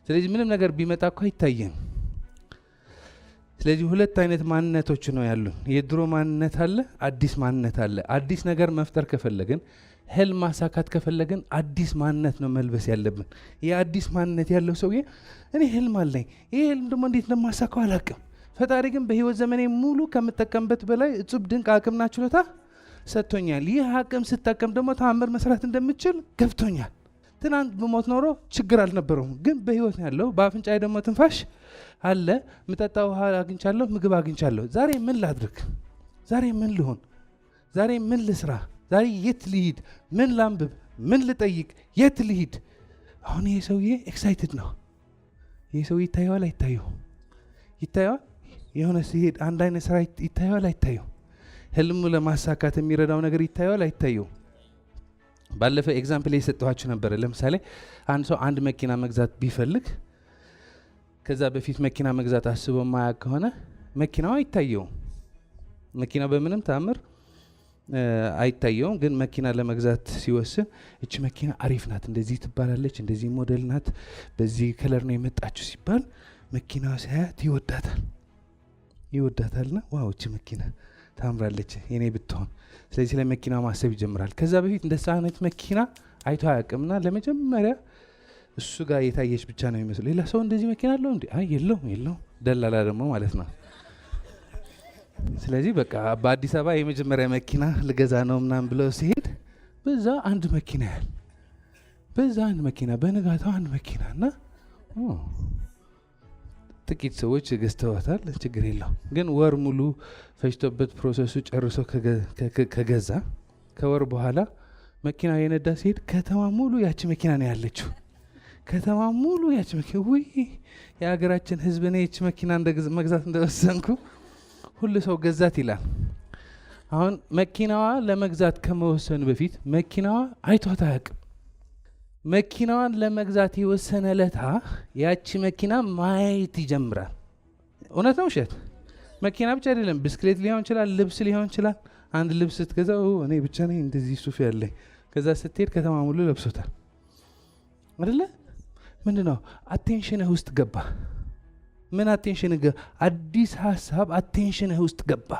ስለዚህ ምንም ነገር ቢመጣ እኮ አይታየም። ስለዚህ ሁለት አይነት ማንነቶች ነው ያሉን። የድሮ ማንነት አለ፣ አዲስ ማንነት አለ። አዲስ ነገር መፍጠር ከፈለግን፣ ህልም ማሳካት ከፈለግን አዲስ ማንነት ነው መልበስ ያለብን። የአዲስ ማንነት ያለው ሰውዬ እኔ ህልም አለኝ፣ ይሄ ህልም ደግሞ እንዴት እንደማሳካው አላውቅም። ፈጣሪ ግን በህይወት ዘመኔ ሙሉ ከምጠቀምበት በላይ እጹብ ድንቅ አቅምና ችሎታ ሰጥቶኛል። ይህ አቅም ስጠቀም ደግሞ ተአምር መስራት እንደምችል ገብቶኛል። ትናንት ብሞት ኖሮ ችግር አልነበረውም፣ ግን በህይወት ነው ያለው። በአፍንጫዬ ደግሞ ትንፋሽ አለ። ምጠጣ ውሃ አግኝቻለሁ፣ ምግብ አግኝቻለሁ። ዛሬ ምን ላድርግ? ዛሬ ምን ልሆን? ዛሬ ምን ልስራ? ዛሬ የት ልሂድ? ምን ላንብብ? ምን ልጠይቅ? የት ልሂድ? አሁን ይሄ ሰውዬ ኤክሳይትድ ነው። ይሄ ሰውዬ ይታየዋል አይታየው? ይታየዋል። የሆነ ሲሄድ አንድ አይነት ስራ ይታየዋል አይታየው? ህልሙ ለማሳካት የሚረዳው ነገር ይታየዋል አይታየው? ባለፈ ኤግዛምፕል የሰጠኋችሁ ነበረ። ለምሳሌ አንድ ሰው አንድ መኪና መግዛት ቢፈልግ ከዛ በፊት መኪና መግዛት አስቦ ማያውቅ ከሆነ መኪናው አይታየውም። መኪናው በምንም ተአምር አይታየውም። ግን መኪና ለመግዛት ሲወስን እቺ መኪና አሪፍ ናት፣ እንደዚህ ትባላለች፣ እንደዚህ ሞዴል ናት፣ በዚህ ከለር ነው የመጣችው ሲባል መኪናው ሲያያት ይወዳታልና ዋው እቺ መኪና ታምራለች የኔ ብትሆን። ስለዚህ ለመኪናው ማሰብ ይጀምራል። ከዛ በፊት እንደዛ አይነት መኪና አይቶ አያውቅምና ለመጀመሪያ እሱ ጋር የታየች ብቻ ነው የሚመስለው። ሌላ ሰው እንደዚህ መኪና አለው እንዴ? አይ የለውም። ደላላ ደግሞ ማለት ነው። ስለዚህ በቃ በአዲስ አበባ የመጀመሪያ መኪና ልገዛ ነው ምናምን ብለው ሲሄድ በዛ አንድ መኪና ያህል በንጋታው አንድ መኪና እና ጥቂት ሰዎች ገዝተዋታል። ችግር የለው። ግን ወር ሙሉ ፈጅቶበት ፕሮሰሱ ጨርሶ ከገዛ ከወር በኋላ መኪና የነዳ ሲሄድ ከተማ ሙሉ ያቺ መኪና ነው ያለችው። ከተማ ሙሉ ያቺ መኪና ውይ የሀገራችን ህዝብ እኔ ያቺ መኪና መግዛት እንደወሰንኩ ሁሉ ሰው ገዛት ይላል። አሁን መኪናዋ ለመግዛት ከመወሰኑ በፊት መኪናዋ አይቷት አያውቅም። መኪናዋን ለመግዛት የወሰነ ለታ ያቺ መኪና ማየት ይጀምራል። እውነት ነው ውሸት? መኪና ብቻ አይደለም፣ ብስክሌት ሊሆን ይችላል፣ ልብስ ሊሆን ይችላል። አንድ ልብስ ስትገዛው እኔ ብቻ ነኝ እንደዚህ ሱፍ ያለኝ፣ ከዛ ስትሄድ ከተማ ሙሉ ለብሶታል አይደለ? ምንድነው አቴንሽንህ ውስጥ ገባ። ምን አቴንሽንህ? አዲስ ሀሳብ አቴንሽንህ ውስጥ ገባ።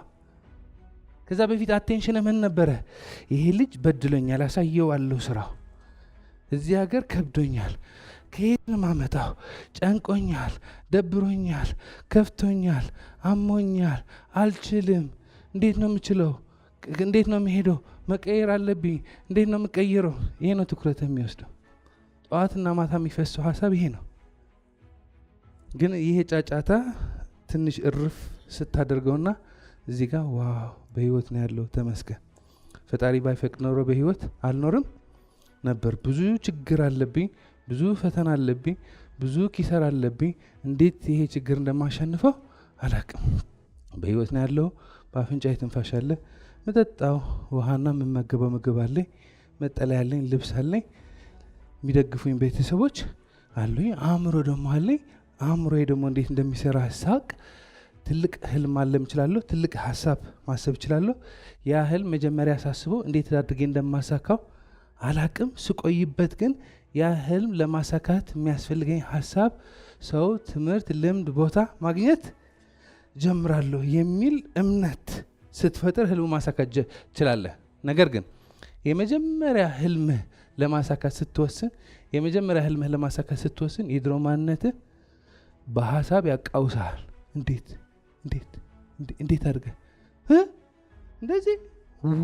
ከዛ በፊት አቴንሽንህ ምን ነበረ? ይሄ ልጅ በድሎኛል፣ አሳየዋለሁ ስራው። እዚህ ሀገር ከብዶኛል፣ ከየት ነው ማመጣው? ጨንቆኛል፣ ደብሮኛል፣ ከፍቶኛል፣ አሞኛል፣ አልችልም። እንዴት ነው የምችለው? እንዴት ነው የምሄደው? መቀየር አለብኝ። እንዴት ነው የምቀይረው? ይሄ ነው ትኩረት የሚወስደው። ጠዋትና ማታ የሚፈሰው ሀሳብ ይሄ ነው። ግን ይሄ ጫጫታ ትንሽ እርፍ ስታደርገውና እዚህ ጋር ዋው በህይወት ነው ያለው ተመስገን፣ ፈጣሪ ባይፈቅድ ኖሮ በህይወት አልኖርም ነበር። ብዙ ችግር አለብኝ፣ ብዙ ፈተና አለብኝ፣ ብዙ ኪሳራ አለብኝ። እንዴት ይሄ ችግር እንደማሸንፈው አላቅም። በህይወት ነው ያለው። በአፍንጫ ትንፋሽ አለ። መጠጣው ውሃና የምመገበው ምግብ አለኝ። መጠለያ አለኝ፣ ልብስ አለኝ፣ የሚደግፉኝ ቤተሰቦች አሉኝ። አእምሮ ደግሞ አለኝ። አእምሮዬ ደግሞ እንዴት እንደሚሰራ ሳቅ ትልቅ ህልም ማለም እችላለሁ። ትልቅ ሀሳብ ማሰብ እችላለሁ። ያ ህልም መጀመሪያ ሳስበው እንዴት አድርጌ እንደማሳካው አላቅም። ስቆይበት ግን ያ ህልም ለማሳካት የሚያስፈልገኝ ሀሳብ፣ ሰው፣ ትምህርት፣ ልምድ፣ ቦታ ማግኘት ጀምራለሁ የሚል እምነት ስትፈጥር ህልም ማሳካት ትችላለህ። ነገር ግን የመጀመሪያ ህልምህ ለማሳካት ስትወስን የድሮ ማንነትህ በሀሳብ ያቃውሳል። እንዴት አድርገህ እንደዚህ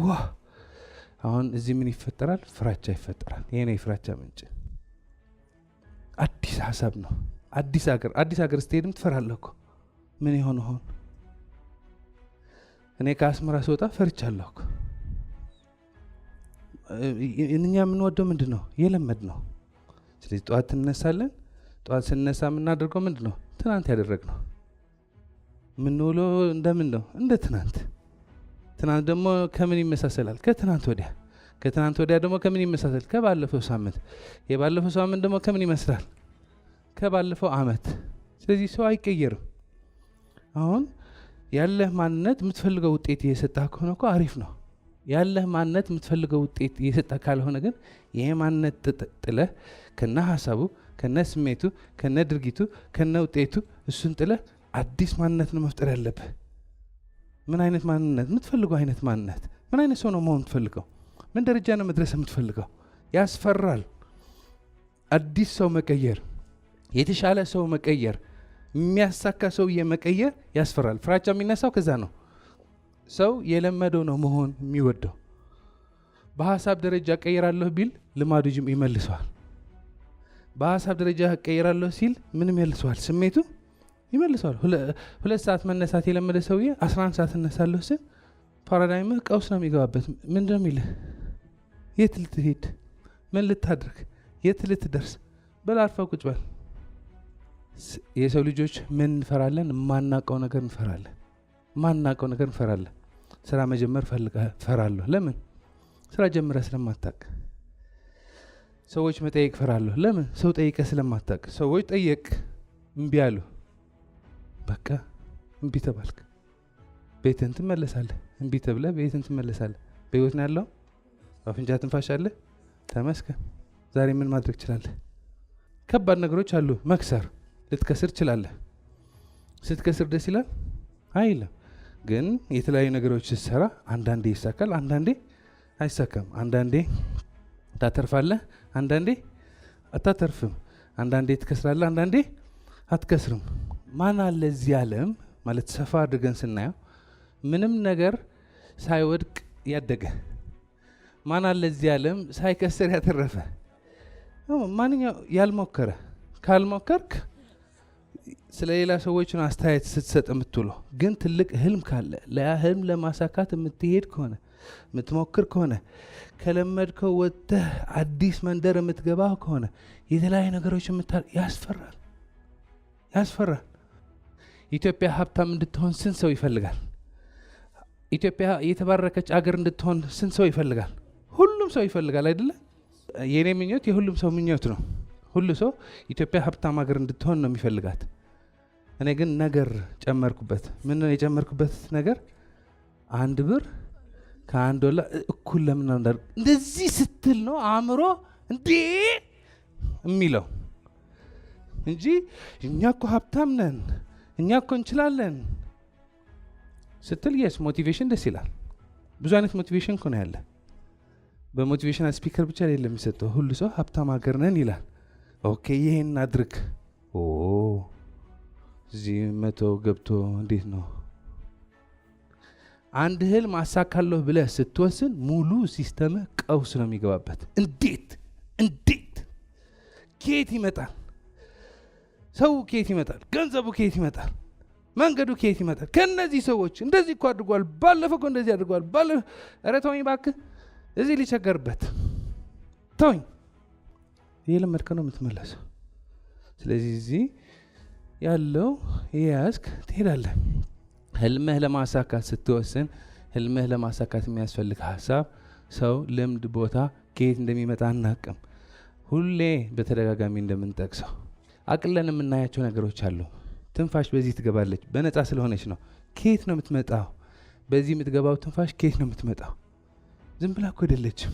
ዋ አሁን እዚህ ምን ይፈጠራል? ፍራቻ ይፈጠራል። ይሄ ነው የፍራቻ ምንጭ። አዲስ ሀሳብ ነው። አዲስ ሀገር ስትሄድም ትፈራለህ እኮ። ምን ይሆን? እኔ ከአስመራ ስወጣ ፈርቻለሁ እኮ። እኛ የምንወደው ምንድን ነው? የለመድ ነው። ስለዚህ ጠዋት እንነሳለን። ጠዋት ስንነሳ የምናደርገው ምንድን ነው? ትናንት ያደረግነው። የምንውለው እንደምን ነው? እንደ ትናንት። ትናንት ደግሞ ከምን ይመሳሰላል? ከትናንት ወዲያ። ከትናንት ወዲያ ደግሞ ከምን ይመሳሰል? ከባለፈው ሳምንት። የባለፈው ሳምንት ደግሞ ከምን ይመስላል? ከባለፈው አመት። ስለዚህ ሰው አይቀየርም። አሁን ያለህ ማንነት የምትፈልገው ውጤት እየሰጠህ ከሆነ እኮ አሪፍ ነው። ያለህ ማንነት የምትፈልገው ውጤት እየሰጠህ ካልሆነ ግን ይሄ ማንነት ጥለህ ከነ ሀሳቡ ከነ ስሜቱ ከነ ድርጊቱ ከነ ውጤቱ እሱን ጥለህ አዲስ ማንነት ነው መፍጠር ያለብህ። ምን አይነት ማንነት? የምትፈልገው አይነት ማንነት። ምን አይነት ሰው ነው መሆን የምትፈልገው? ምን ደረጃ ነው መድረስ የምትፈልገው? ያስፈራል። አዲስ ሰው መቀየር፣ የተሻለ ሰው መቀየር፣ የሚያሳካ ሰው የመቀየር ያስፈራል። ፍራቻ የሚነሳው ከዛ ነው። ሰው የለመደው ነው መሆን የሚወደው። በሀሳብ ደረጃ ቀይራለሁ ቢል ልማዱ ይመልሰዋል። በሀሳብ ደረጃ ቀይራለሁ ሲል ምንም ይመልሰዋል፣ ስሜቱ ይመልሰዋል። 2 ሰዓት መነሳት የለመደ ሰውዬ 11 ሰዓት እነሳለሁ ሲል ፓራዳይምህ ቀውስ ነው የሚገባበት። ምንድን ነው የሚልህ? የት ልትሄድ? ምን ልታድርግ? የት ልትደርስ? በል አርፈህ ቁጭ በል። የሰው ልጆች ምን እንፈራለን? የማናውቀው ነገር እንፈራለን። የማናውቀው ነገር እንፈራለን። ስራ መጀመር ፈራለሁ። ለምን? ስራ ጀምረህ ስለማታውቅ። ሰዎች መጠየቅ ፈራለሁ። ለምን? ሰው ጠይቀህ ስለማታውቅ። ሰዎች ጠየቅ፣ እምቢ አሉ። በቃ እምቢ ተባልክ፣ ቤትህን ትመለሳለህ። እምቢ ተብለህ ቤትህን ትመለሳለህ። በህይወት ነው ያለው። አፍንጫ ትንፋሽ አለ። ተመስገን። ዛሬ ምን ማድረግ ትችላለህ? ከባድ ነገሮች አሉ። መክሰር፣ ልትከስር ትችላለህ። ስትከስር ደስ ይላል አይልም? ግን የተለያዩ ነገሮች ስትሰራ አንዳንዴ ይሳካል፣ አንዳንዴ አይሳካም። አንዳንዴ ታተርፋለህ፣ አንዳንዴ አታተርፍም። አንዳንዴ ትከስራለህ፣ አንዳንዴ አትከስርም። ማን አለ እዚህ ዓለም ማለት ሰፋ አድርገን ስናየው ምንም ነገር ሳይወድቅ ያደገ? ማን አለ እዚህ ዓለም ሳይከስር ያተረፈ? ማንኛው ያልሞከረ? ካልሞከርክ ስለ ሌላ ሰዎችን አስተያየት ስትሰጥ የምትውለው ግን ትልቅ ህልም ካለ ለህልም ለማሳካት የምትሄድ ከሆነ የምትሞክር ከሆነ ከለመድከው ወጥተህ አዲስ መንደር የምትገባ ከሆነ የተለያዩ ነገሮች ያስፈራል፣ ያስፈራል። ኢትዮጵያ ሀብታም እንድትሆን ስንት ሰው ይፈልጋል? ኢትዮጵያ የተባረከች አገር እንድትሆን ስንት ሰው ይፈልጋል? ሁሉም ሰው ይፈልጋል አይደለ? የኔ ምኞት የሁሉም ሰው ምኞት ነው። ሁሉ ሰው ኢትዮጵያ ሀብታም ሀገር እንድትሆን ነው የሚፈልጋት። እኔ ግን ነገር ጨመርኩበት። ምን ነው የጨመርኩበት ነገር? 1 ብር ከ$1 እኩል ለምን ነው እንደዚህ ስትል ነው አእምሮ እንዴ የሚለው እንጂ እኛ እኮ ሀብታም ነን፣ እኛ እኮ እንችላለን ስትል የስ ሞቲቬሽን ደስ ይላል። ብዙ አይነት ሞቲቬሽን እኮ ነው ያለ። በሞቲቬሽናል ስፒከር ብቻ ላይ የሚሰጠው ሁሉ ሰው ሀብታም ሀገር ነን ይላል። ኦኬ ይሄን አድርግ። እዚህ 100 ገብቶ እንዴት ነው? አንድ ህልም አሳካለሁ ብለህ ስትወስን ሙሉ ሲስተምህ ቀውስ ነው የሚገባበት። እንዴት ከየት ይመጣል? ሰው ከየት ይመጣል? ገንዘቡ ከየት ይመጣል? መንገዱ ከየት ይመጣል? ከነዚህ ሰዎች እንደዚህ እኮ አድርጓል፣ ባለፈው እኮ እንደዚህ አድርጓል። ኧረ ተወኝ እባክህ፣ እዚህ ሊቸገርበት ተወኝ። እየለመድከው ነው የምትመለሰው። ስለዚህ እዚህ ያለው የያዝክ ትሄዳለህ። ህልምህ ለማሳካት ስትወስን፣ ህልምህ ለማሳካት የሚያስፈልግ ሀሳብ፣ ሰው፣ ልምድ፣ ቦታ ከየት እንደሚመጣ አናቅም። ሁሌ በተደጋጋሚ እንደምንጠቅሰው አቅለን የምናያቸው ነገሮች አሉ። ትንፋሽ በዚህ ትገባለች፣ በነፃ ስለሆነች ነው። ከየት ነው የምትመጣው? በዚህ የምትገባው ትንፋሽ ከየት ነው የምትመጣው? ዝም ብላ እኮ አይደለችም።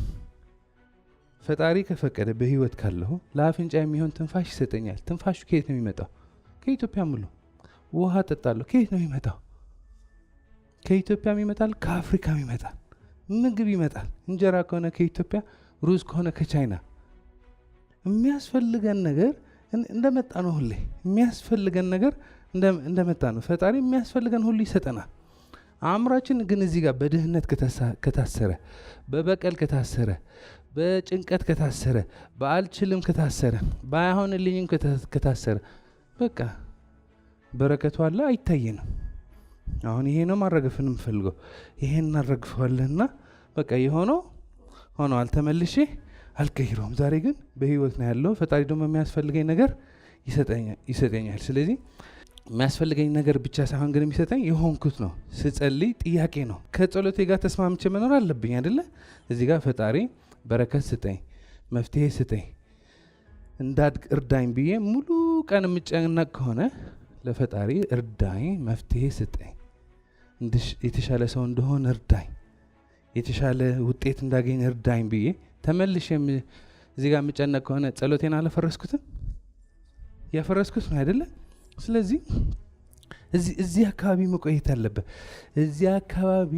ፈጣሪ ከፈቀደ በህይወት ካለሁ ለአፍንጫ የሚሆን ትንፋሽ ይሰጠኛል። ትንፋሹ ከየት ነው የሚመጣው? ከኢትዮጵያ ሙሉ ውሃ ጠጣለሁ። ከየት ነው የሚመጣው? ከኢትዮጵያም ይመጣል፣ ከአፍሪካም ይመጣል። ምግብ ይመጣል። እንጀራ ከሆነ ከኢትዮጵያ፣ ሩዝ ከሆነ ከቻይና። የሚያስፈልገን ነገር እንደመጣ ነው። ሁሌ የሚያስፈልገን ነገር እንደመጣ ነው። ፈጣሪ የሚያስፈልገን ሁሉ ይሰጠናል። አእምሯችን ግን እዚህ ጋር በድህነት ከታሰረ፣ በበቀል ከታሰረ፣ በጭንቀት ከታሰረ፣ በአልችልም ከታሰረ፣ ባይሆንልኝም ከታሰረ በቃ በረከቱ አለ አይታየንም። አሁን ይሄ ነው ማረግፍን የምፈልገው፣ ይሄን እናረግፈዋለንና በቃ የሆነው ሆኖ አልተመልሼ አልቀይረውም። ዛሬ ግን በህይወት ነው ያለው። ፈጣሪ ደግሞ የሚያስፈልገኝ ነገር ይሰጠኛል። ስለዚህ የሚያስፈልገኝ ነገር ብቻ ሳይሆን ግን የሚሰጠኝ የሆንኩት ነው። ስጸልይ ጥያቄ ነው። ከጸሎቴ ጋር ተስማምቼ መኖር አለብኝ አይደለ? እዚህ ጋር ፈጣሪ በረከት ስጠኝ፣ መፍትሄ ስጠኝ፣ እንዳድግ እርዳኝ ብዬ ሙሉ ቀን የምጨነቅ ከሆነ ለፈጣሪ እርዳኝ፣ መፍትሄ ስጠኝ፣ የተሻለ ሰው እንደሆን እርዳኝ፣ የተሻለ ውጤት እንዳገኝ እርዳኝ ብዬ ተመልሼ እዚህ ጋር የምጨነቅ ከሆነ ጸሎቴን አላፈረስኩትም? ያፈረስኩት ነው አይደለ? ስለዚህ እዚህ አካባቢ መቆየት አለበት። እዚህ አካባቢ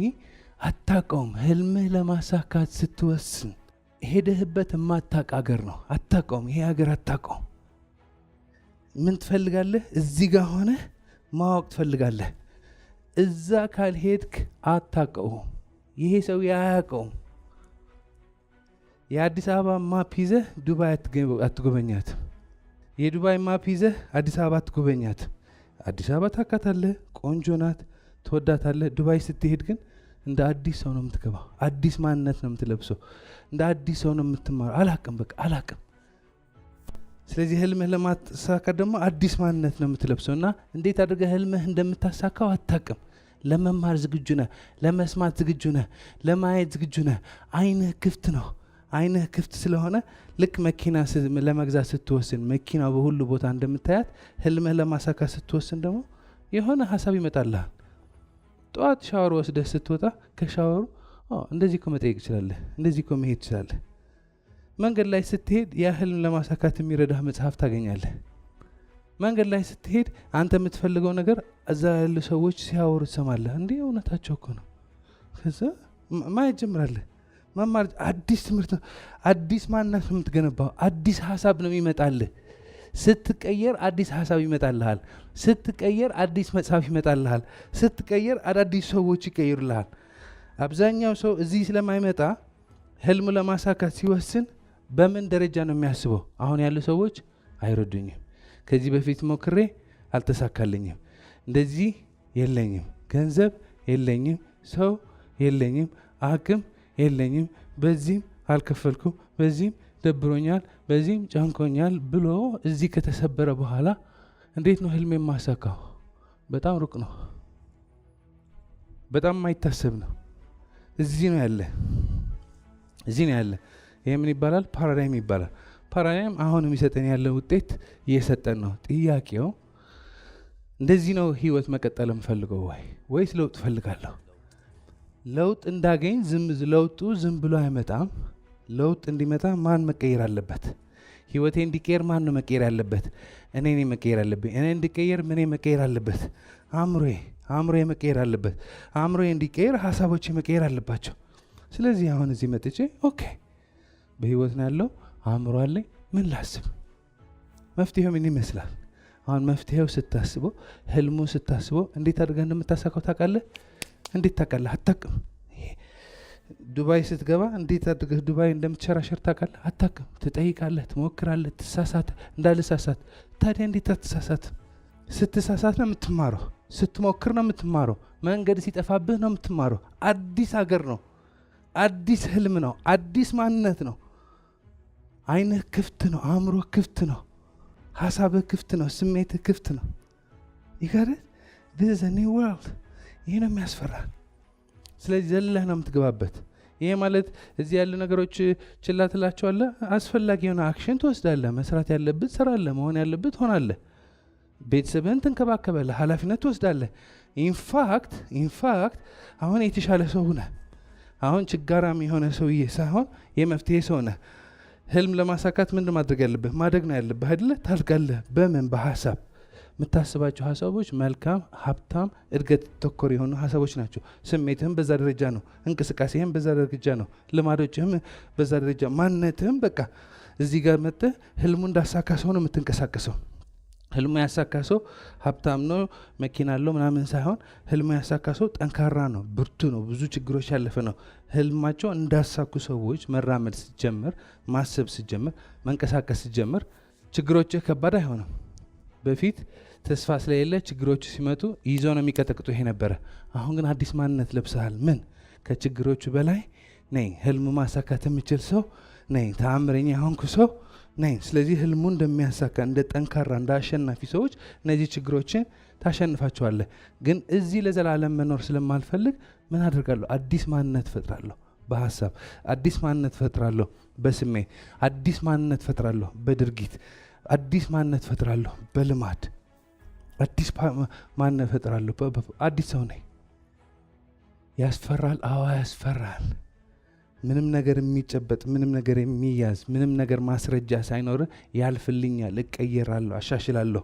አታውቀውም። ህልምህ ለማሳካት ስትወስን ሄደህበት የማታውቅ አገር ነው። አታውቀውም። ይሄ ሀገር አታውቀውም። ምን ትፈልጋለህ? እዚህ ጋር ሆነህ ማወቅ ትፈልጋለህ። እዛ ካልሄድክ አታውቀውም። ይሄ ሰው አያውቀውም። የአዲስ አበባ ማፕ ይዘህ ዱባይ አትጎበኛትም። የዱባይ ማፕ ይዘህ አዲስ አበባ አትጎበኛትም። አዲስ አበባ ታውቃታለህ፣ ቆንጆ ናት፣ ትወዳታለህ። ዱባይ ስትሄድ ግን እንደ አዲስ ሰው ነው የምትገባው። አዲስ ማንነት ነው የምትለብሰው። እንደ አዲስ ሰው ነው የምትማረው። አላቅም፣ በቃ አላቅም። ስለዚህ ህልምህ ለማሳካት ደግሞ አዲስ ማንነት ነው የምትለብሰው እና እንዴት አድርገህ ህልምህ እንደምታሳካው አታቅም። ለመማር ዝግጁ ነህ፣ ለመስማት ዝግጁ ነህ፣ ለማየት ዝግጁ ነህ። አይንህ ክፍት ነው። አይንህ ክፍት ስለሆነ ልክ መኪና ለመግዛት ስትወስን መኪናው በሁሉ ቦታ እንደምታያት ህልምህ ለማሳካት ስትወስን ደግሞ የሆነ ሀሳብ ይመጣልሃል። ጠዋት ሻወር ወስደህ ስትወጣ ከሻወሩ እንደዚህ እኮ መጠየቅ ትችላለህ፣ እንደዚህ እኮ መሄድ ትችላለህ። መንገድ ላይ ስትሄድ ያ ህልም ለማሳካት የሚረዳህ መጽሐፍ ታገኛለህ። መንገድ ላይ ስትሄድ አንተ የምትፈልገው ነገር እዛ ያሉ ሰዎች ሲያወሩ ትሰማለህ። እንዴ እውነታቸው እኮ ነው። ከዛ ማየት ጀምራለህ። መማር አዲስ ትምህርት ነው። አዲስ ማንነት ነው የምትገነባው። አዲስ ሀሳብ ነው ይመጣልህ። ስትቀየር አዲስ ሀሳብ ይመጣልሃል። ስትቀየር አዲስ መጽሐፍ ይመጣልሃል። ስትቀየር አዳዲስ ሰዎች ይቀይሩልሃል። አብዛኛው ሰው እዚህ ስለማይመጣ ህልሙ ለማሳካት ሲወስን በምን ደረጃ ነው የሚያስበው? አሁን ያሉ ሰዎች አይረዱኝም፣ ከዚህ በፊት ሞክሬ አልተሳካልኝም፣ እንደዚህ የለኝም፣ ገንዘብ የለኝም፣ ሰው የለኝም፣ አቅም የለኝም፣ በዚህም አልከፈልኩም፣ በዚህም ደብሮኛል፣ በዚህም ጨንቆኛል ብሎ እዚህ ከተሰበረ በኋላ እንዴት ነው ህልም የማሳካው? በጣም ሩቅ ነው። በጣም የማይታሰብ ነው። እዚህ ነው ያለ፣ እዚህ ነው ያለ። ይሄ ምን ይባላል? ፓራዳይም ይባላል። ፓራዳይም አሁን የሚሰጠን ያለ ውጤት እየሰጠን ነው። ጥያቄው እንደዚህ ነው ህይወት መቀጠል የምፈልገው ወይስ ለውጥ እፈልጋለሁ? ለውጥ እንዳገኝ ለውጡ ዝም ብሎ አይመጣም። ለውጥ እንዲመጣ ማን መቀየር አለበት? ህይወቴ እንዲቀየር ማን ነው መቀየር ያለበት? እኔ ነኝ መቀየር አለብኝ። እኔ እንዲቀየር ምን መቀየር አለበት? አእምሮዬ መቀየር አለበት። አእምሮዬ እንዲቀየር ሀሳቦቼ መቀየር አለባቸው። ስለዚህ አሁን እዚህ መጥቼ ኦኬ በህይወት ነው ያለው፣ አእምሮ አለኝ፣ ምን ላስብ? መፍትሄው ምን ይመስላል? አሁን መፍትሄው ስታስበው፣ ህልሙ ስታስበው እንዴት አድርገህ እንደምታሳካው ታውቃለህ? እንዴት ታውቃለህ? አታውቅም። ዱባይ ስትገባ እንዴት አድርገህ ዱባይ እንደምትሸራሸር ታውቃለህ? አታውቅም። ትጠይቃለህ፣ ትሞክራለህ፣ ትሳሳት እንዳልሳሳት። ታዲያ እንዴት አትሳሳት? ስትሳሳት ነው የምትማረው። ስትሞክር ነው የምትማረው። መንገድ ሲጠፋብህ ነው የምትማረው። አዲስ ሀገር ነው፣ አዲስ ህልም ነው፣ አዲስ ማንነት ነው። አይንህ ክፍት ነው፣ አእምሮ ክፍት ነው፣ ሀሳብህ ክፍት ነው፣ ስሜትህ ክፍት ነው። ይጋረት this is a new world። ይሄ ነው የሚያስፈራል። ስለዚህ ዘለህ ነው የምትገባበት። ይሄ ማለት እዚህ ያሉ ነገሮች ችላ ትላቸዋለህ። አስፈላጊ የሆነ አክሽን ትወስዳለህ። መስራት ያለብህ ትሰራለህ፣ መሆን ያለብህ ትሆናለህ። ቤተሰብህን ትንከባከባለህ፣ ኃላፊነት ትወስዳለህ። ኢንፋክት አሁን የተሻለ ሰው ነህ። አሁን ችጋራም የሆነ ሰውዬ ሳይሆን የመፍትሄ ሰው ነህ። ህልም ለማሳካት ምንድን ማድረግ ያለብህ? ማደግ ነው ያለብህ አይደለ? ታድጋለህ። በምን? በሀሳብ የምታስባቸው ሀሳቦች መልካም፣ ሀብታም፣ እድገት ተኮር የሆኑ ሀሳቦች ናቸው። ስሜትህም በዛ ደረጃ ነው። እንቅስቃሴህም በዛ ደረጃ ነው። ልማዶችህም በዛ ደረጃ፣ ማንነትህም በቃ እዚህ ጋር መጥተህ ህልሙ እንዳሳካ ሰው ነው የምትንቀሳቀሰው። ህልሙ ያሳካ ሰው ሀብታም ነው፣ መኪና አለው ምናምን ሳይሆን ህልሙ ያሳካ ሰው ጠንካራ ነው፣ ብርቱ ነው፣ ብዙ ችግሮች ያለፈ ነው። ህልማቸው እንዳሳኩ ሰዎች መራመድ ስትጀምር፣ ማሰብ ስትጀምር፣ መንቀሳቀስ ስትጀምር ችግሮችህ ከባድ አይሆንም። በፊት ተስፋ ስለሌለ ችግሮች ሲመጡ ይዞ ነው የሚቀጠቅጡ ይሄ ነበረ። አሁን ግን አዲስ ማንነት ለብሰሃል። ምን? ከችግሮቹ በላይ ነኝ። ህልሙ ማሳካት የምችል ሰው ነኝ፣ ተአምረኛ የሆንኩ ሰው ነኝ። ስለዚህ ህልሙ እንደሚያሳካ እንደ ጠንካራ እንደ አሸናፊ ሰዎች እነዚህ ችግሮችን ታሸንፋቸዋለህ። ግን እዚህ ለዘላለም መኖር ስለማልፈልግ ምን አደርጋለሁ? አዲስ ማንነት ፈጥራለሁ። በሀሳብ አዲስ ማንነት ፈጥራለሁ። በስሜት አዲስ ማንነት ፈጥራለሁ። በድርጊት አዲስ ማንነት ፈጥራለሁ። በልማድ አዲስ ማንነት ፈጥራለሁ። አዲስ ሰው ነኝ። ያስፈራል። አዎ ያስፈራል። ምንም ነገር የሚጨበጥ ምንም ነገር የሚያዝ ምንም ነገር ማስረጃ ሳይኖር ያልፍልኛል። እቀየራለሁ፣ አሻሽላለሁ።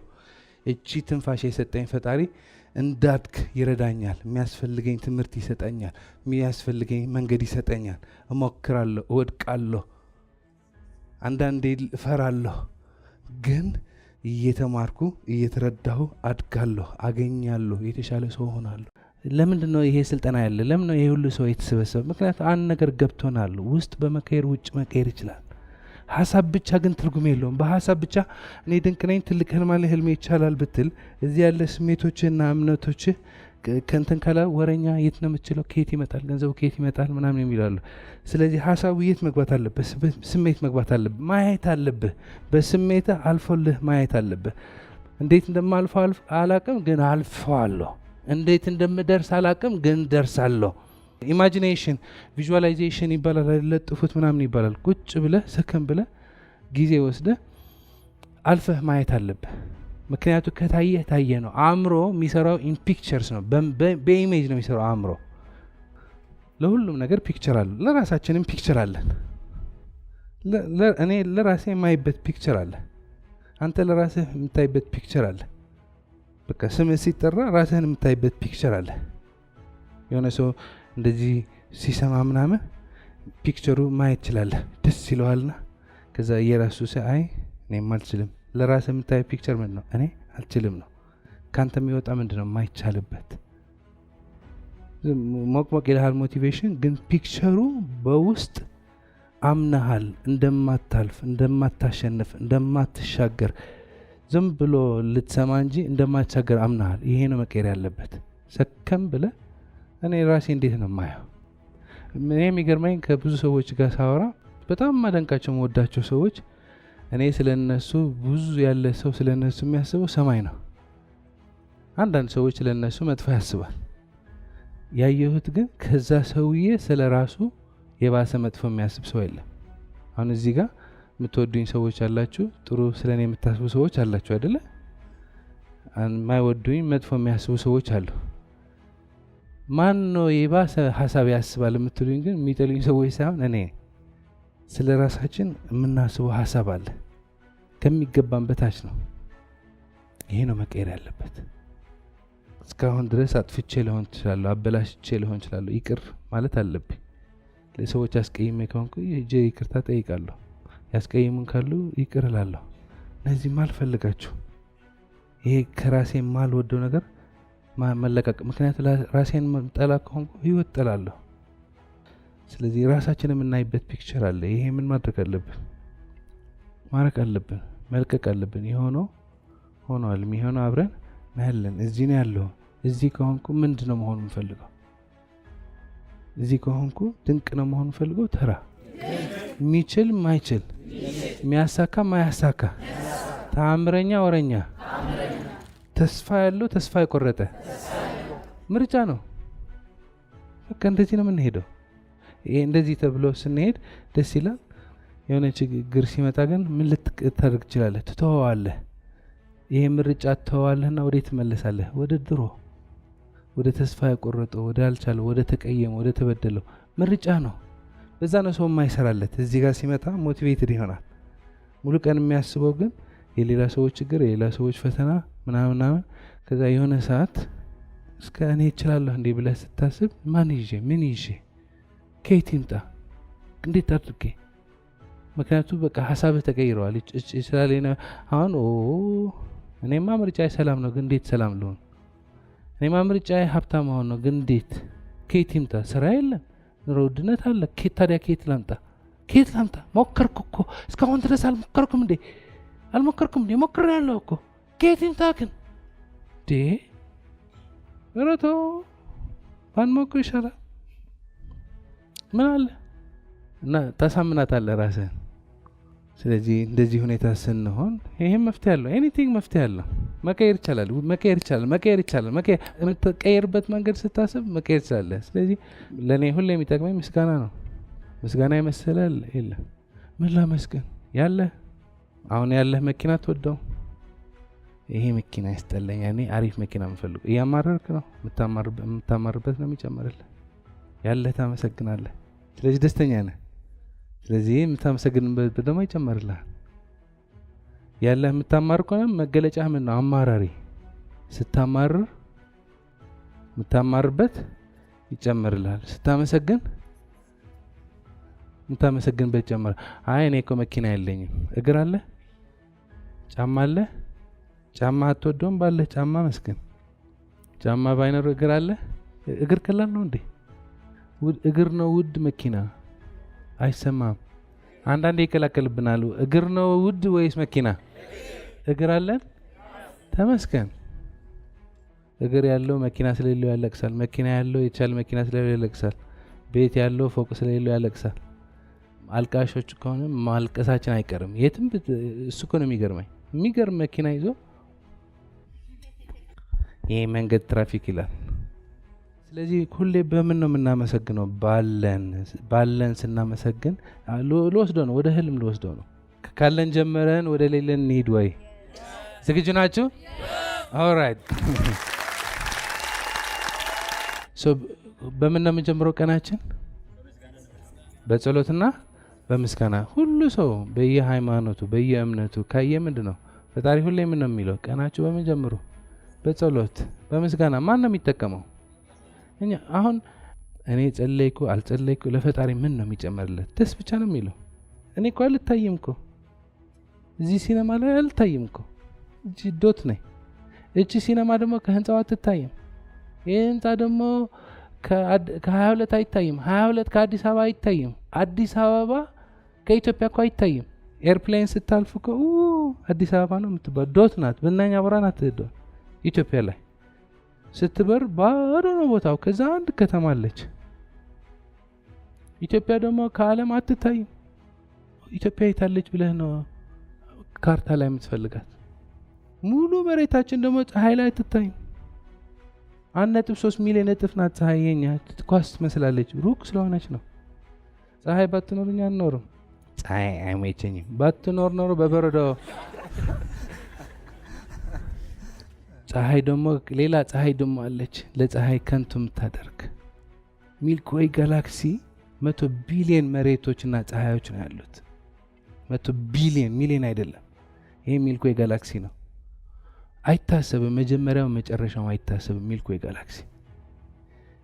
እቺ ትንፋሽ የሰጠኝ ፈጣሪ እንዳድግ ይረዳኛል። የሚያስፈልገኝ ትምህርት ይሰጠኛል። የሚያስፈልገኝ መንገድ ይሰጠኛል። እሞክራለሁ፣ እወድቃለሁ፣ አንዳንዴ እፈራለሁ። ግን እየተማርኩ እየተረዳሁ አድጋለሁ፣ አገኛለሁ፣ የተሻለ ሰው ሆናለሁ። ለምንድን ነው ይሄ ስልጠና ያለ? ለምን ነው ይሄ ሁሉ ሰው የተሰበሰበ? ምክንያቱም አንድ ነገር ገብቶናል። ውስጥ በመቀየር ውጭ መቀየር ይችላል። ሀሳብ ብቻ ግን ትርጉም የለውም። በሀሳብ ብቻ እኔ ድንቅ ነኝ፣ ትልቅ ህልም አለ፣ ህልሜ ይቻላል ብትል እዚህ ያለ ስሜቶችና እምነቶችህ ከንትን ካላ ወረኛ የት ነው የምትችለው? ከየት ይመጣል? ገንዘቡ ከየት ይመጣል? ምናምን የሚላሉ። ስለዚህ ሀሳቡ የት መግባት አለብህ? ስሜት መግባት አለብህ። ማየት አለብህ። በስሜት አልፎልህ ማየት አለብህ። እንዴት እንደማልፈው አላቅም፣ ግን አልፈዋለሁ። እንዴት እንደምደርስ አላቅም፣ ግን ደርሳለሁ። ኢማጂኔሽን ቪዥዋላይዜሽን ይባላል። ለጥፉት ምናምን ይባላል። ቁጭ ብለህ ሰከን ብለህ ጊዜ ወስደህ አልፈህ ማየት አለብህ። ምክንያቱ ከታየህ ታየ ነው። አእምሮ የሚሰራው ኢን ፒክቸርስ ነው። በኢሜጅ ነው የሚሰራው አእምሮ። ለሁሉም ነገር ፒክቸር አለ። ለራሳችንም ፒክቸር አለን። እኔ ለራሴ የማይበት ፒክቸር አለ። አንተ ለራስህ የምታይበት ፒክቸር አለ። በቃ ስምህ ሲጠራ ራስህን የምታይበት ፒክቸር አለ። የሆነ ሰው እንደዚህ ሲሰማ ምናምን ፒክቸሩ ማየት ይችላለህ። ደስ ይለዋልና ከዛ የራሱ አይ እኔም አልችልም። ለራስህ የምታይ ፒክቸር ምንድን ነው? እኔ አልችልም ነው። ካንተ የሚወጣ ምንድን ነው? ማይቻልበት። ሞቅ ይልሃል ሞቲቬሽን፣ ግን ፒክቸሩ በውስጥ አምነሃል እንደማታልፍ፣ እንደማታሸንፍ፣ እንደማትሻገር ዝም ብሎ ልትሰማ እንጂ እንደማትሻገር አምነሃል። ይሄ ነው መቀየር ያለበት። ሰከም ብለህ እኔ ራሴ እንዴት ነው ማየው? እኔ የሚገርመኝ ከብዙ ሰዎች ጋር ሳወራ በጣም ማደንቃቸው መወዳቸው ሰዎች እኔ ስለነሱ ብዙ ያለ ሰው ስለነሱ የሚያስበው ሰማይ ነው። አንዳንድ ሰዎች ስለነሱ መጥፎ ያስባል። ያየሁት ግን ከዛ ሰውዬ ስለ ራሱ የባሰ መጥፎ የሚያስብ ሰው የለም። አሁን እዚህ ጋር የምትወዱኝ ሰዎች አላችሁ፣ ጥሩ ስለኔ የምታስቡ ሰዎች አላችሁ አይደለ? የማይወዱኝ መጥፎ የሚያስቡ ሰዎች አሉ። ማን ነው የባሰ ሀሳብ ያስባል የምትሉኝ ግን የሚጠሉኝ ሰዎች ሳይሆን እኔ። ስለ ራሳችን የምናስበው ሀሳብ አለ፣ ከሚገባን በታች ነው። ይሄ ነው መቀየር ያለበት። እስካሁን ድረስ አጥፍቼ ሊሆን ይችላለሁ፣ አበላሽቼ ሊሆን ይችላለሁ። ይቅር ማለት አለብኝ። ለሰዎች አስቀይሜ ከሆንኩ ሂጄ ይቅርታ ጠይቃለሁ። ያስቀይሙን ካሉ ይቅር እላለሁ። እነዚህ ማልፈልጋችሁ ይሄ ከራሴ ማልወደው ነገር መለቀቅ። ምክንያቱ ራሴን ጠላ ከሆንኩ ህይወት ጠላለሁ። ስለዚህ ራሳችን የምናይበት ፒክቸር አለ። ይሄ ምን ማድረግ አለብን? ማረቅ አለብን፣ መልቀቅ አለብን። የሆነው ሆኗል፣ የሚሆነው አብረን ናያለን። እዚህ ነው ያለው። እዚህ ከሆንኩ ምንድን ነው መሆን የምፈልገው? እዚህ ከሆንኩ ድንቅ ነው መሆን የምፈልገው። ተራ የሚችል ማይችል፣ የሚያሳካ ማያሳካ፣ ተአምረኛ ወረኛ፣ ተስፋ ያለው ተስፋ የቆረጠ ምርጫ ነው። በቃ እንደዚህ ነው የምንሄደው። ይሄ እንደዚህ ተብሎ ስንሄድ ደስ ይላል። የሆነ ችግር ሲመጣ ግን ምን ልታደርግ ትችላለህ? ትተዋለህ። ይሄ ምርጫ ትተዋለህና ወደ ትመለሳለህ? ወደ ድሮ፣ ወደ ተስፋ የቆረጠው፣ ወደ አልቻለው፣ ወደ ተቀየመው፣ ወደ ተበደለው ምርጫ ነው። በዛ ነው ሰው የማይሰራለት። እዚህ ጋር ሲመጣ ሞቲቬትድ ይሆናል። ሙሉ ቀን የሚያስበው ግን የሌላ ሰዎች ችግር፣ የሌላ ሰዎች ፈተና ምናምን። ከዛ የሆነ ሰዓት እስከ እኔ እችላለሁ እንዴ ብለህ ስታስብ ማን ይዤ ምን ይዤ ከየት ይምጣ እንዴት አድርጌ? ምክንያቱም በቃ ሀሳብህ ተቀይረዋል። ይችላል አሁን እኔማ ምርጫዬ ሰላም ነው፣ ግን እንዴት ሰላም ልሆን? እኔማ ምርጫዬ ሀብታም መሆን ነው፣ ግን እንዴት? ከየት ይምጣ? ስራ የለም፣ ኑሮ ውድነት አለ። ታዲያ ከየት ላምጣ? ከየት ላምጣ? ሞከርኩ እኮ እስካሁን ድረስ አልሞከርኩም እንዴ? ሞክሬያለሁ እኮ። ከየት ይምጣ ግን? ረቶ ባንሞክር ይሻላል። ምን አለ? እና ታሳምናታለህ ራስህን። ስለዚህ እንደዚህ ሁኔታ ስንሆን ይሄም መፍትሄ አለው። ኤኒቲንግ መፍትሄ አለው። መቀየር ይቻላል። የምትቀየርበት መንገድ ስታስብ መቀየር ይቻላል። ስለዚህ ለእኔ ሁሌ የሚጠቅመኝ ምስጋና ነው። ምስጋና ይመስላል የለም። ምን ላመስግን? አሁን ያለህ መኪና ትወደው? ይሄ መኪና ያስጠላኝ፣ እኔ አሪፍ መኪና የምፈልጉ እያማረርክ ነው። የምታማርበት ነው የሚጨምርልህ። ያለህ ታመሰግናለህ። ስለዚህ ደስተኛ ነህ። ስለዚህ የምታመሰግንበት ደግሞ ይጨመርልሃል። ያለህ የምታማር ከሆነ መገለጫህ ምን ነው? አማራሪ። ስታማርር የምታማርበት ይጨመርልሃል። ስታመሰግን የምታመሰግንበት ይጨመራል። አይ እኔ እኮ መኪና የለኝም። እግር አለ? ጫማ አለ? ጫማ አትወደውም? ባለህ ጫማ መስገን። ጫማ ባይኖር እግር አለ? እግር ቀላል ነው እንዴ? እግር ነው ውድ፣ መኪና አይሰማም። አንዳንዴ ይከላከልብናል። እግር ነው ውድ ወይስ መኪና? እግር አለን? ተመስገን። እግር ያለው መኪና ስለሌለው ያለቅሳል። መኪና ያለው የተሻለ መኪና ስለሌለው ያለቅሳል። ቤት ያለው ፎቅ ስለሌለው ያለቅሳል። አልቃሾች ከሆነ ማልቀሳችን አይቀርም የትም። እሱ እኮ ነው የሚገርም መኪና ይዞ ይሄ መንገድ ትራፊክ ይላል። ስለዚህ ሁሌ በምን ነው የምናመሰግነው? ባለን ስናመሰግን ልወስደው ነው፣ ወደ ህልም ልወስደው ነው። ካለን ጀመረን ወደ ሌለን እንሂድ ወይ? ዝግጁ ናችሁ? ኦልራይት። በምን ነው የምንጀምረው ቀናችን? በጸሎትና በምስጋና። ሁሉ ሰው በየሃይማኖቱ በየእምነቱ ካየ ምንድን ነው ፈጣሪ ሁሌ ምን ነው የሚለው? ቀናችሁ በምን ጀምሩ? በጸሎት በምስጋና። ማን ነው የሚጠቀመው? እኛ። አሁን እኔ ጸለይኩ አልጸለይኩ ለፈጣሪ ምን ነው የሚጨመርለት? ደስ ብቻ ነው የሚለው። እኔ እኮ አልታይም እኮ እዚህ ሲነማ ላይ አልታይም እኮ እቺ ዶት ነኝ። እቺ ሲነማ ደግሞ ከህንጻው አትታይም። ይህ ህንጻ ደግሞ ከ22 አይታይም። 22 ከአዲስ አበባ አይታይም። አዲስ አበባ ከኢትዮጵያ እኮ አይታይም። ኤርፕሌን ስታልፍ እኮ አዲስ አበባ ነው የምትባል ዶት ናት። ብናኛ አብራ ናት ዶት። ኢትዮጵያ ላይ ስትበር ባዶ ነው ቦታው። ከዛ አንድ ከተማ አለች። ኢትዮጵያ ደግሞ ከዓለም አትታይም። ኢትዮጵያ የታለች ብለህ ነው ካርታ ላይ የምትፈልጋት። ሙሉ መሬታችን ደግሞ ፀሐይ ላይ አትታይም። 1.3 ሚሊዮን እጥፍ ናት ፀሐይ። የኛ ኳስ ትመስላለች፣ ሩቅ ስለሆነች ነው። ፀሐይ ባትኖር እኛ አንኖርም። ፀሐይ አይመቸኝም። ባትኖር ኖሮ በበረዶ። ፀሐይ ደግሞ ሌላ ፀሐይ ደግሞ አለች፣ ለፀሐይ ከንቱ የምታደርግ ሚልክ ዌይ ጋላክሲ 100 ቢሊዮን መሬቶችና ፀሐዮች ነው ያሉት። 100 ቢሊዮን ሚሊዮን አይደለም። ይሄ ሚልክ ዌይ ጋላክሲ ነው። አይታሰብም፣ መጀመሪያው መጨረሻው አይታሰብም። ሚልክ ዌይ ጋላክሲ።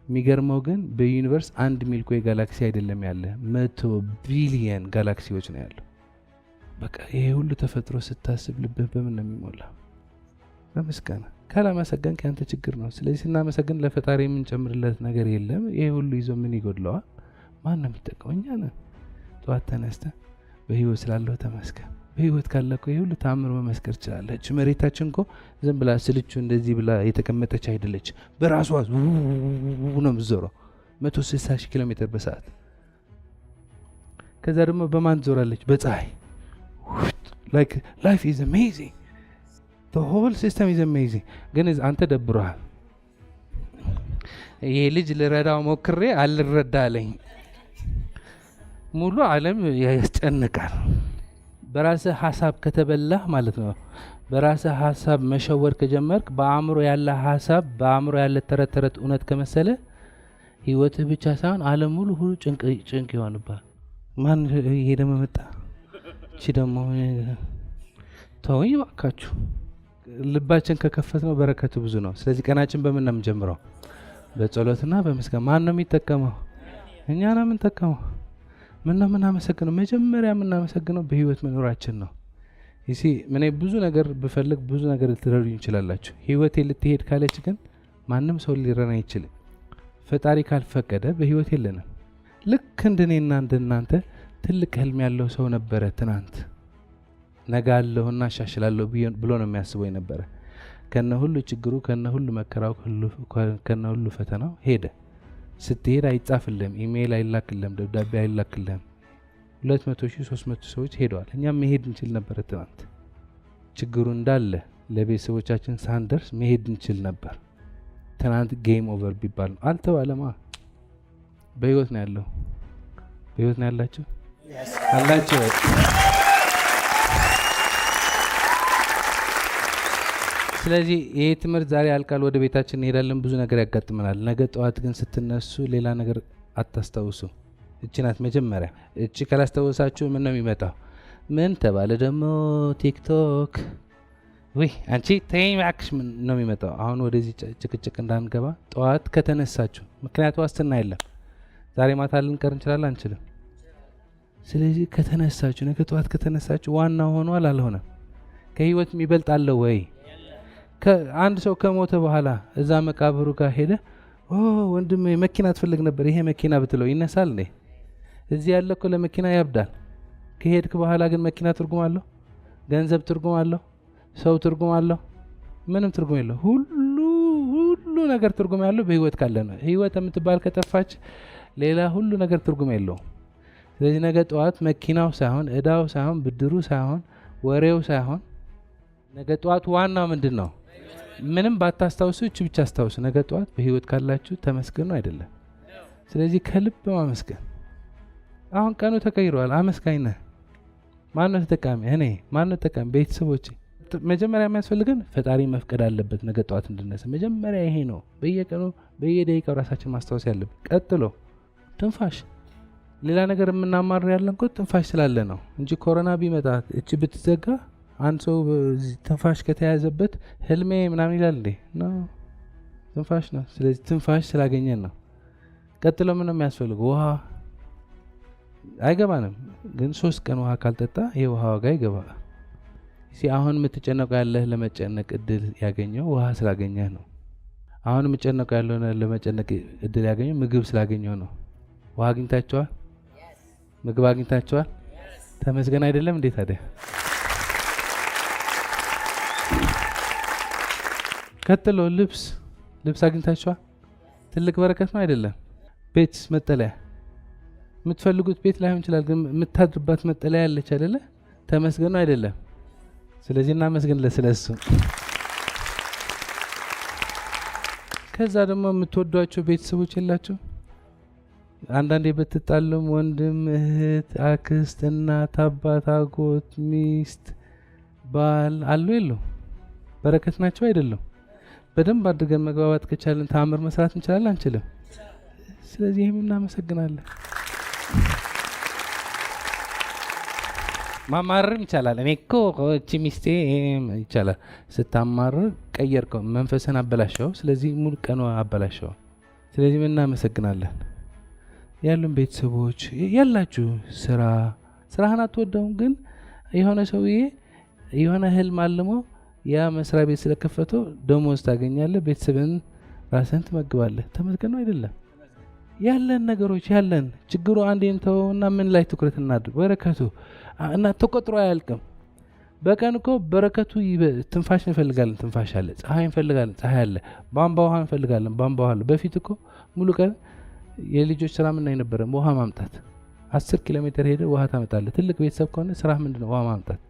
የሚገርመው ግን በዩኒቨርስ አንድ ሚልክ ዌይ ጋላክሲ አይደለም ያለ፣ 100 ቢሊዮን ጋላክሲዎች ነው ያለው። በቃ ይሄ ሁሉ ተፈጥሮ ስታስብ ልብህ በምን ነው የሚሞላ? በምስጋና። ካላመሰገን ከአንተ ችግር ነው። ስለዚህ ስናመሰግን ለፈጣሪ የምንጨምርለት ነገር የለም። ይሄ ሁሉ ይዞ ምን ይጎድለዋል? ማን ነው የሚጠቀመው? እኛ ነን። ጠዋት ተነስተህ በህይወት ስላለው ተመስገን። በህይወት ካለ እኮ ይሄ ሁሉ ተአምር መመስከር ትችላለች። መሬታችን እኮ ዝም ብላ ስልቹ እንደዚህ ብላ የተቀመጠች አይደለች። በራሷ ነው የምትዞረው 160,000 ኪሎ ሜትር በሰዓት። ከዛ ደግሞ በማን ትዞራለች? በፀሐይ። like life is amazing, the whole system is amazing። ግን አንተ ደብሮሃል። ይሄ ልጅ ልረዳው ሞክሬ አልረዳ አለኝ። ሙሉ ዓለም ያስጨንቃል። በራስህ ሐሳብ ከተበላህ ማለት ነው። በራስህ ሐሳብ መሸወር ከጀመርክ፣ በአእምሮ ያለ ሐሳብ፣ በአእምሮ ያለ ተረት እውነት ከመሰለ ህይወትህ ብቻ ሳይሆን ዓለም ሙሉ ጭንቅ ይሆንባል። ማን ይሄ ደግሞ መጣ? እቺ ደግሞ ተወኝ እባካችሁ። ልባችን ከከፈት ነው በረከቱ ብዙ ነው። ስለዚህ ቀናችን በምን ነው የምንጀምረው? በጸሎትና በምስጋና። ማን ነው የሚጠቀመው? እኛ ነው የምንጠቀመው። ምን ነው የምናመሰግነው? መጀመሪያ የምናመሰግነው በህይወት መኖራችን ነው። ይሲ ምን ብዙ ነገር ብፈልግ ብዙ ነገር ልትረዱኝ ይችላላችሁ። ህይወቴ ልትሄድ ካለች ግን ማንም ሰው ሊረና አይችልም። ፈጣሪ ካልፈቀደ በህይወት የለንም። ልክ እንደኔና እንደናንተ ትልቅ ህልም ያለው ሰው ነበረ ትናንት። ነገ አለሁና አሻሽላለሁ ብሎ ነው የሚያስበው የነበረ። ከነ ሁሉ ችግሩ፣ ከነ ሁሉ መከራው፣ ከነ ሁሉ ፈተናው ሄደ። ስትሄድ አይጻፍልህም፣ ኢሜይል አይላክልህም፣ ደብዳቤ አይላክልህም። 200,000 300 ሰዎች ሄደዋል። እኛም መሄድ እንችል ነበር። ትናንት ችግሩ እንዳለ ለቤተሰቦቻችን ሳንደርስ መሄድ እንችል ነበር። ትናንት ጌም ኦቨር ቢባል ነው አልተባለማ። በህይወት ነው ያለው። በህይወት ነው ያላችሁ አላችሁ። ስለዚህ ይሄ ትምህርት ዛሬ ያልቃል። ወደ ቤታችን እንሄዳለን። ብዙ ነገር ያጋጥመናል። ነገ ጠዋት ግን ስትነሱ ሌላ ነገር አታስታውሱ። እቺ ናት መጀመሪያ። እቺ ካላስታወሳችሁ ምን ነው የሚመጣው? ምን ተባለ ደግሞ ቲክቶክ ወይ አንቺ ተይኝ እባክሽ ምን ነው የሚመጣው? አሁን ወደዚህ ጭቅጭቅ እንዳንገባ ጠዋት ከተነሳችሁ፣ ምክንያቱ ዋስትና የለም። ዛሬ ማታ ልንቀር እንችላለን አንችልም። ስለዚህ ከተነሳችሁ፣ ነገ ጠዋት ከተነሳችሁ ዋናው ሆኗል አልሆነም? ከህይወት የሚበልጥ አለ ወይ? አንድ ሰው ከሞተ በኋላ እዛ መቃብሩ ጋር ሄደ ወንድም መኪና ትፈልግ ነበር ይሄ መኪና ብትለው ይነሳል እንዴ? እዚህ ያለ እኮ ለመኪና ያብዳል። ከሄድክ በኋላ ግን መኪና ትርጉም አለው? ገንዘብ ትርጉም አለው? ሰው ትርጉም አለው? ምንም ትርጉም የለው። ሁሉ ነገር ትርጉም ያለው በህይወት ካለ ነው። ህይወት የምትባል ከጠፋች ሌላ ሁሉ ነገር ትርጉም የለው። ስለዚህ ነገ ጠዋት መኪናው ሳይሆን እዳው ሳይሆን ብድሩ ሳይሆን ወሬው ሳይሆን ነገ ጠዋት ዋናው ምንድን ነው? ምንም ባታስታውሱ እቺ ብቻ አስታውሱ። ነገ ጠዋት በህይወት ካላችሁ ተመስገኑ አይደለም። ስለዚህ ከልብ ማመስገን። አሁን ቀኑ ተቀይሯል። አመስጋኝ ነህ። ማነው ተጠቃሚ? እኔ። ማነው ተጠቃሚ? ቤተሰቦቼ። መጀመሪያ የሚያስፈልገን ፈጣሪ መፍቀድ አለበት ነገ ጠዋት እንድነሳ። መጀመሪያ ይሄ ነው። በየቀኑ በየደቂቃው ራሳችን ማስታወስ ያለብን። ቀጥሎ ትንፋሽ። ሌላ ነገር የምናማር ያለን እኮ ትንፋሽ ስላለ ነው እንጂ ኮሮና ቢመጣ እቺ ብትዘጋ አንድ ሰው ትንፋሽ ከተያዘበት ህልሜ ምናምን ይላል እንዴ? ነው ትንፋሽ ነው። ስለዚህ ትንፋሽ ስላገኘን ነው። ቀጥሎ ምን ነው የሚያስፈልገው? ውሃ። አይገባንም ግን 3 ቀን ውሃ ካልጠጣ የውሃ ዋጋ ይገባል። አሁን የምትጨነቀው ያለህ ለመጨነቅ እድል ያገኘው ውሃ ስላገኘህ ነው። አሁን የምትጨነቀው ያለው ለመጨነቅ እድል ያገኘው ምግብ ስላገኘው ነው። ውሃ አግኝታችኋል? ምግብ አግኝታችኋል? ተመስገን አይደለም እንዴ ታዲያ? ቀጥሎ ልብስ አግኝታችኋል? ትልቅ በረከት ነው አይደለም? ቤት፣ መጠለያ። የምትፈልጉት ቤት ላይሆን ይችላል ግን የምታድርባት መጠለያ ያለች አይደለ? ተመስገን አይደለም? ስለዚህ እናመስግን ስለሱ። ከዛ ደግሞ የምትወዷቸው ቤተሰቦች የላችሁ? አንዳንዴ በትጣሉም ወንድም፣ እህት፣ አክስት፣ እናት፣ አባት፣ አጎት፣ ሚስት፣ ባል አሉ የለው? በረከት ናቸው አይደለም? በደንብ አድርገን መግባባት ከቻለን ተአምር መስራት እንችላለን አንችልም? ስለዚህ ይህም እናመሰግናለን። ማማረር ይቻላል። እኔ እኮ እቺ ሚስቴ ይቻላል። ስታማረር ቀየርከው፣ መንፈስን አበላሸው። ስለዚህ ሙሉ ቀኑ አበላሸው። ስለዚህ ምን እናመሰግናለን። ያሉን ቤተሰቦች ያላችሁ ስራህን አትወደውም ግን የሆነ ሰውዬ የሆነ ህልም አልሞ ያ መስሪያ ቤት ስለከፈተው ደሞዝ ታገኛለህ፣ ቤተሰብን ራስህን ትመግባለህ። ተመስገን አይደለም? ያለን ነገሮች ያለን ችግሩ አንዴ እንተውና ምን ላይ ትኩረት እናድርግ? በረከቱ እና ተቆጥሮ አያልቅም። በቀን እኮ በረከቱ ትንፋሽ እንፈልጋለን፣ ትንፋሽ አለ። ፀሐይ እንፈልጋለን፣ ፀሐይ አለ። ቧንቧ ውሃ እንፈልጋለን፣ ቧንቧ ውሃ አለ። በፊት እኮ ሙሉ ቀን የልጆች ስራ ምን አይነበረም? ውሃ ማምጣት። 10 ኪሎ ሜትር ሄደ ውሃ ታመጣለህ። ትልቅ ቤተሰብ ከሆነ ስራ ምንድነው? ውሃ ማምጣት።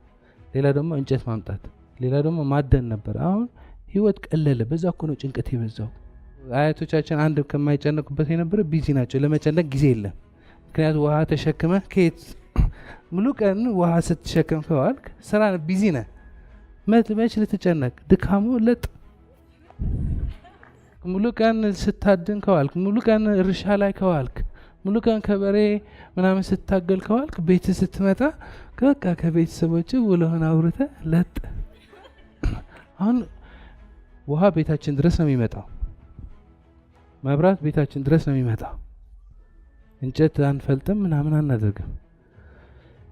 ሌላ ደግሞ እንጨት ማምጣት፣ ሌላ ደግሞ ማደን ነበር። አሁን ህይወት ቀለለ። በዛ እኮ ነው ጭንቀት የበዛው። አያቶቻችን አንድ ከማይጨነቁበት የነበረ ቢዚ ናቸው። ለመጨነቅ ጊዜ የለም። ምክንያቱም ውሃ ተሸክመ ከየት ሙሉ ቀን ውሃ ስትሸከም ከዋልክ ስራ ቢዚ ነህ። መች ልትጨነቅ? ድካሙ ለጥ ሙሉ ቀን ስታድን ከዋልክ፣ ሙሉ ቀን እርሻ ላይ ከዋልክ፣ ሙሉ ቀን ከበሬ ምናምን ስታገል ከዋልክ፣ ቤት ስትመጣ በቃ ከቤተሰቦች ውለህን አውርተ ለጥ። አሁን ውሃ ቤታችን ድረስ ነው የሚመጣው። መብራት ቤታችን ድረስ ነው የሚመጣው። እንጨት አንፈልጥም ምናምን አናደርግም።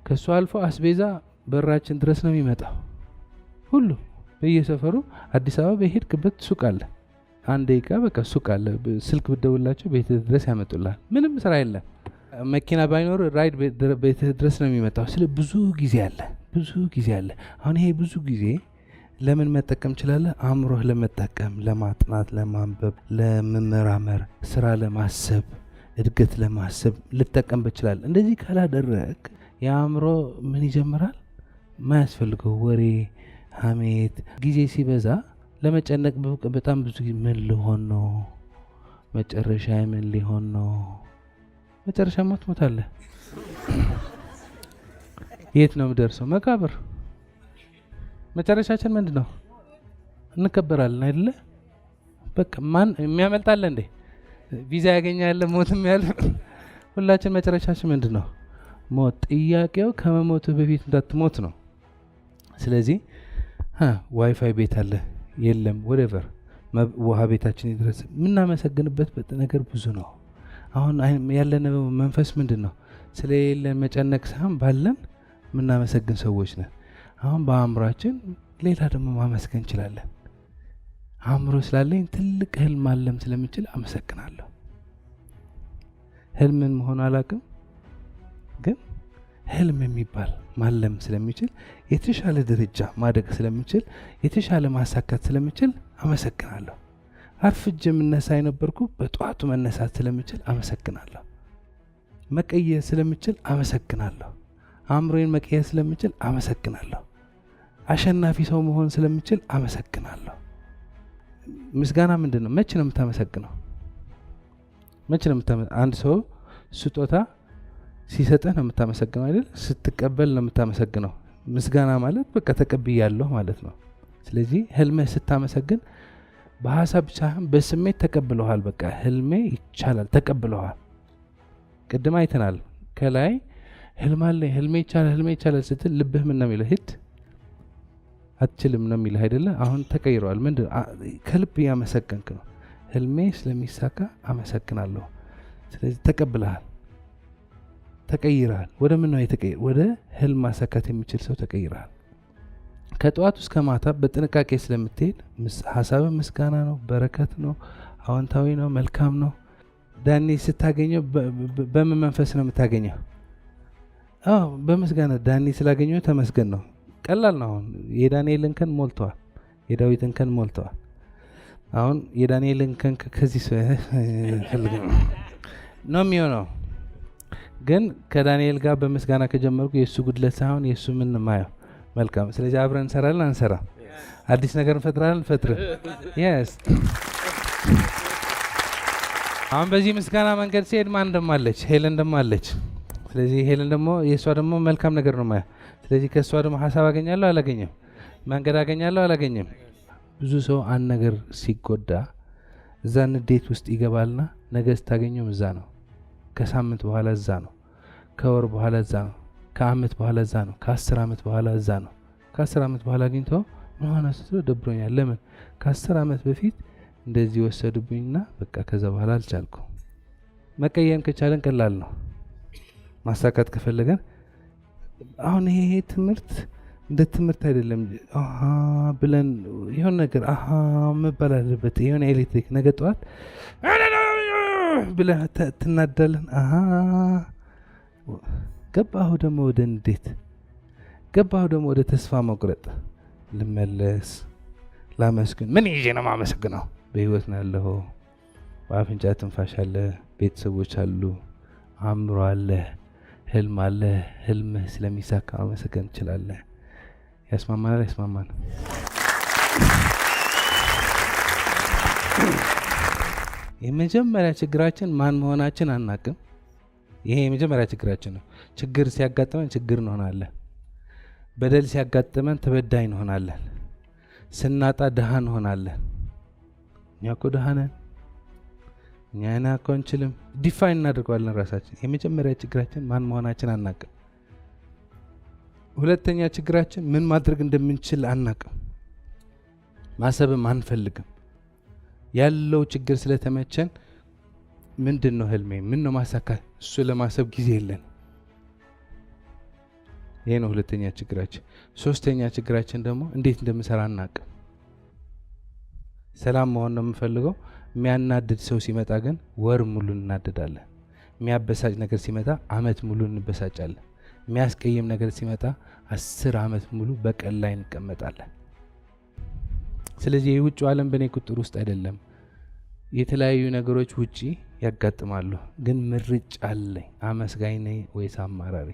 ከሱ አልፎ አስቤዛ በራችን ድረስ ነው የሚመጣው። ሁሉ በየሰፈሩ አዲስ አበባ በሄድክበት ሱቅ አለ። አንድ ደቂቃ በቃ ሱቅ አለ። ስልክ ብትደውላቸው ቤት ድረስ ያመጡልሃል። ምንም ስራ የለም። መኪና ባይኖር ራይድ ቤት ድረስ ነው የሚመጣው። ስለ ብዙ ጊዜ አለ። አሁን ይሄ ብዙ ጊዜ ለምን መጠቀም ይችላል? አእምሮህ ለመጠቀም፣ ለማጥናት፣ ለማንበብ፣ ለመመራመር፣ ስራ ለማሰብ፣ እድገት ለማሰብ ልጠቀም ይችላል። እንደዚህ ካላደረግ የአእምሮ ምን ይጀምራል? ማያስፈልገው ወሬ፣ ሀሜት። ጊዜ ሲበዛ ለመጨነቅ በጣም ብዙ ምን ሊሆን ነው? መጨረሻ ምን ሊሆን ነው? መጨረሻ ትሞታለህ። የት ነው የምደርሰው? መቃብር። መጨረሻችን ምንድን ነው? እንከበራለን አይደለ? በቃ ማን የሚያመልጣለ እንዴ? ቪዛ ያገኛለ፣ ሞትም ያለ ሁላችን መጨረሻችን ምንድን ነው? ሞት። ጥያቄው ከመሞቱ በፊት እንዳትሞት ነው። ስለዚህ ዋይፋይ ቤት አለ የለም whatever ውሃ ቤታችን ይድረስ የምናመሰግንበት ነገር ብዙ ነው። አሁን ያለነው መንፈስ ምንድን ነው? ስለሌለን መጨነቅ ሳይሆን ባለን የምናመሰግን ሰዎች ነን። አሁን በአእምሯችን ሌላ ደግሞ ማመስገን እንችላለን። አእምሮ ስላለኝ ትልቅ ህልም ማለም ስለምችል አመሰግናለሁ። ህልምን መሆን አላውቅም፣ ግን ህልም የሚባል ማለም ስለሚችል የተሻለ ደረጃ ማደግ ስለሚችል የተሻለ ማሳካት ስለሚችል አመሰግናለሁ። አርፍጄ የምነሳ የነበርኩ በጠዋቱ መነሳት ስለሚችል አመሰግናለሁ። መቀየር ስለሚችል አመሰግናለሁ። አእምሮዬን መቀየር ስለሚችል አመሰግናለሁ። አሸናፊ ሰው መሆን ስለሚችል አመሰግናለሁ። ምስጋና ምንድን ነው? መቼ ነው የምታመሰግነው? መቼ ነው አንድ ሰው ስጦታ ሲሰጥህ ነው የምታመሰግነው አይደል? ስትቀበል ነው የምታመሰግነው። ምስጋና ማለት በቃ ተቀብያለሁ ማለት ነው። ስለዚህ ህልምህ ስታመሰግን በሀሳብ ብቻ በስሜት ተቀብለዋል። በቃ ህልሜ ይቻላል ተቀብለዋል። ቅድም አይተናል። ከላይ ህልም አለኝ፣ ህልሜ ይቻላል ስትል ልብህ ምን ነው የሚለው? ሂድ አትችልም ነው የሚለው አይደለ? አሁን ተቀይሯል። ምንድን ከልብ ያመሰገንክ ነው። ህልሜ ስለሚሳካ አመሰግናለሁ። ስለዚህ ተቀብለሃል፣ ተቀይረሃል። ወደ ምን ነው የተቀየረ? ወደ ህልም ማሳካት የሚችል ሰው ተቀይረሃል። ከጠዋት እስከ ማታ በጥንቃቄ ስለምትሄድ ሀሳብ ምስጋና ነው፣ በረከት ነው፣ አዎንታዊ ነው፣ መልካም ነው። ዳኒ ስታገኘው በምን መንፈስ ነው የምታገኘው? በምስጋና። ዳኒ ስላገኘው ተመስገን ነው። ቀላል ነው። አሁን የዳንኤልን ከን ሞልተዋል፣ የዳዊትን ከን ሞልተዋል። አሁን የዳንኤልን ከን ከዚህ ነው የሚሆነው። ግን ከዳንኤል ጋር በምስጋና ከጀመርኩ የእሱ ጉድለት ሳይሆን የእሱ ምን ማየው መልካም። ስለዚህ አብረን እንሰራለን አንሰራ? አዲስ ነገር እንፈጥራለን ፈጥር። የስ አሁን በዚህ ምስጋና መንገድ ሲሄድ ማን እንደማለች? ሄለን እንደማለች። ስለዚህ ሄለን ደግሞ የእሷ ደግሞ መልካም ነገር ነው ማየው። ስለዚህ ከእሷ ደግሞ ሀሳብ አገኛለሁ አላገኘም? መንገድ አገኛለሁ አላገኘም? ብዙ ሰው አንድ ነገር ሲጎዳ እዛ ንዴት ውስጥ ይገባልና ነገ ስታገኘው እዛ ነው፣ ከሳምንት በኋላ እዛ ነው፣ ከወር በኋላ እዛ ነው፣ ከአመት በኋላ እዛ ነው፣ ከ10 ዓመት በኋላ እዛ ነው። ከ10 ዓመት በኋላ አግኝቶ ምን ሆነ ስትለው ደብሮኛል። ለምን? ከ10 ዓመት በፊት እንደዚህ ወሰዱብኝና በቃ ከዛ በኋላ አልቻልኩም። መቀየም ከቻለን ቀላል ነው። ማሳካት ከፈለገን አሁን ይሄ ትምህርት እንደ ትምህርት አይደለም። ብለን የሆነ ነገር መባል አለበት። የሆነ ኤሌክትሪክ ነገ ጠዋት ብለህ ትናዳለን። ገባሁ ደግሞ ወደ እንዴት ገባሁ ደግሞ ወደ ተስፋ መቁረጥ። ልመለስ፣ ላመስግን። ምን ይዤ ነው ማመሰግነው? በህይወት ነው ያለሁ። በአፍንጫ ትንፋሽ አለ፣ ቤተሰቦች አሉ፣ አእምሮ አለ፣ ህልም አለ። ህልምህ ስለሚሳካ ማመሰገን ትችላለህ። ያስማማናል? ያስማማን። የመጀመሪያ ችግራችን ማን መሆናችን አናቅም። ይሄ የመጀመሪያ ችግራችን ነው። ችግር ሲያጋጥመን ችግር እንሆናለን። በደል ሲያጋጥመን ተበዳይ እንሆናለን። ስናጣ ድሃ እንሆናለን። እኛ እኮ ድሃ ነን፣ እኛ እኮ አንችልም። ዲፋይን እናደርገዋለን ራሳችን። የመጀመሪያ ችግራችን ማን መሆናችን አናቅም። ሁለተኛ ችግራችን ምን ማድረግ እንደምንችል አናቅም። ማሰብም አንፈልግም። ያለው ችግር ስለተመቸን ምንድን ነው ህልሜ? ምን ነው ማሳካት? እሱ ለማሰብ ጊዜ የለን። ይሄ ነው ሁለተኛ ችግራችን። ሶስተኛ ችግራችን ደግሞ እንዴት እንደምሰራ አናቅም። ሰላም መሆን ነው የምፈልገው። የሚያናድድ ሰው ሲመጣ ግን ወር ሙሉ እናደዳለን። የሚያበሳጭ ነገር ሲመጣ አመት ሙሉ እንበሳጫለን። የሚያስቀይም ነገር ሲመጣ 10 ዓመት ሙሉ በቀል ላይ እንቀመጣለን። ስለዚህ የውጭው ዓለም በእኔ ቁጥር ውስጥ አይደለም። የተለያዩ ነገሮች ውጪ ያጋጥማሉ። ግን ምርጫ አለኝ። አመስጋኝ ነኝ ወይስ አማራሪ?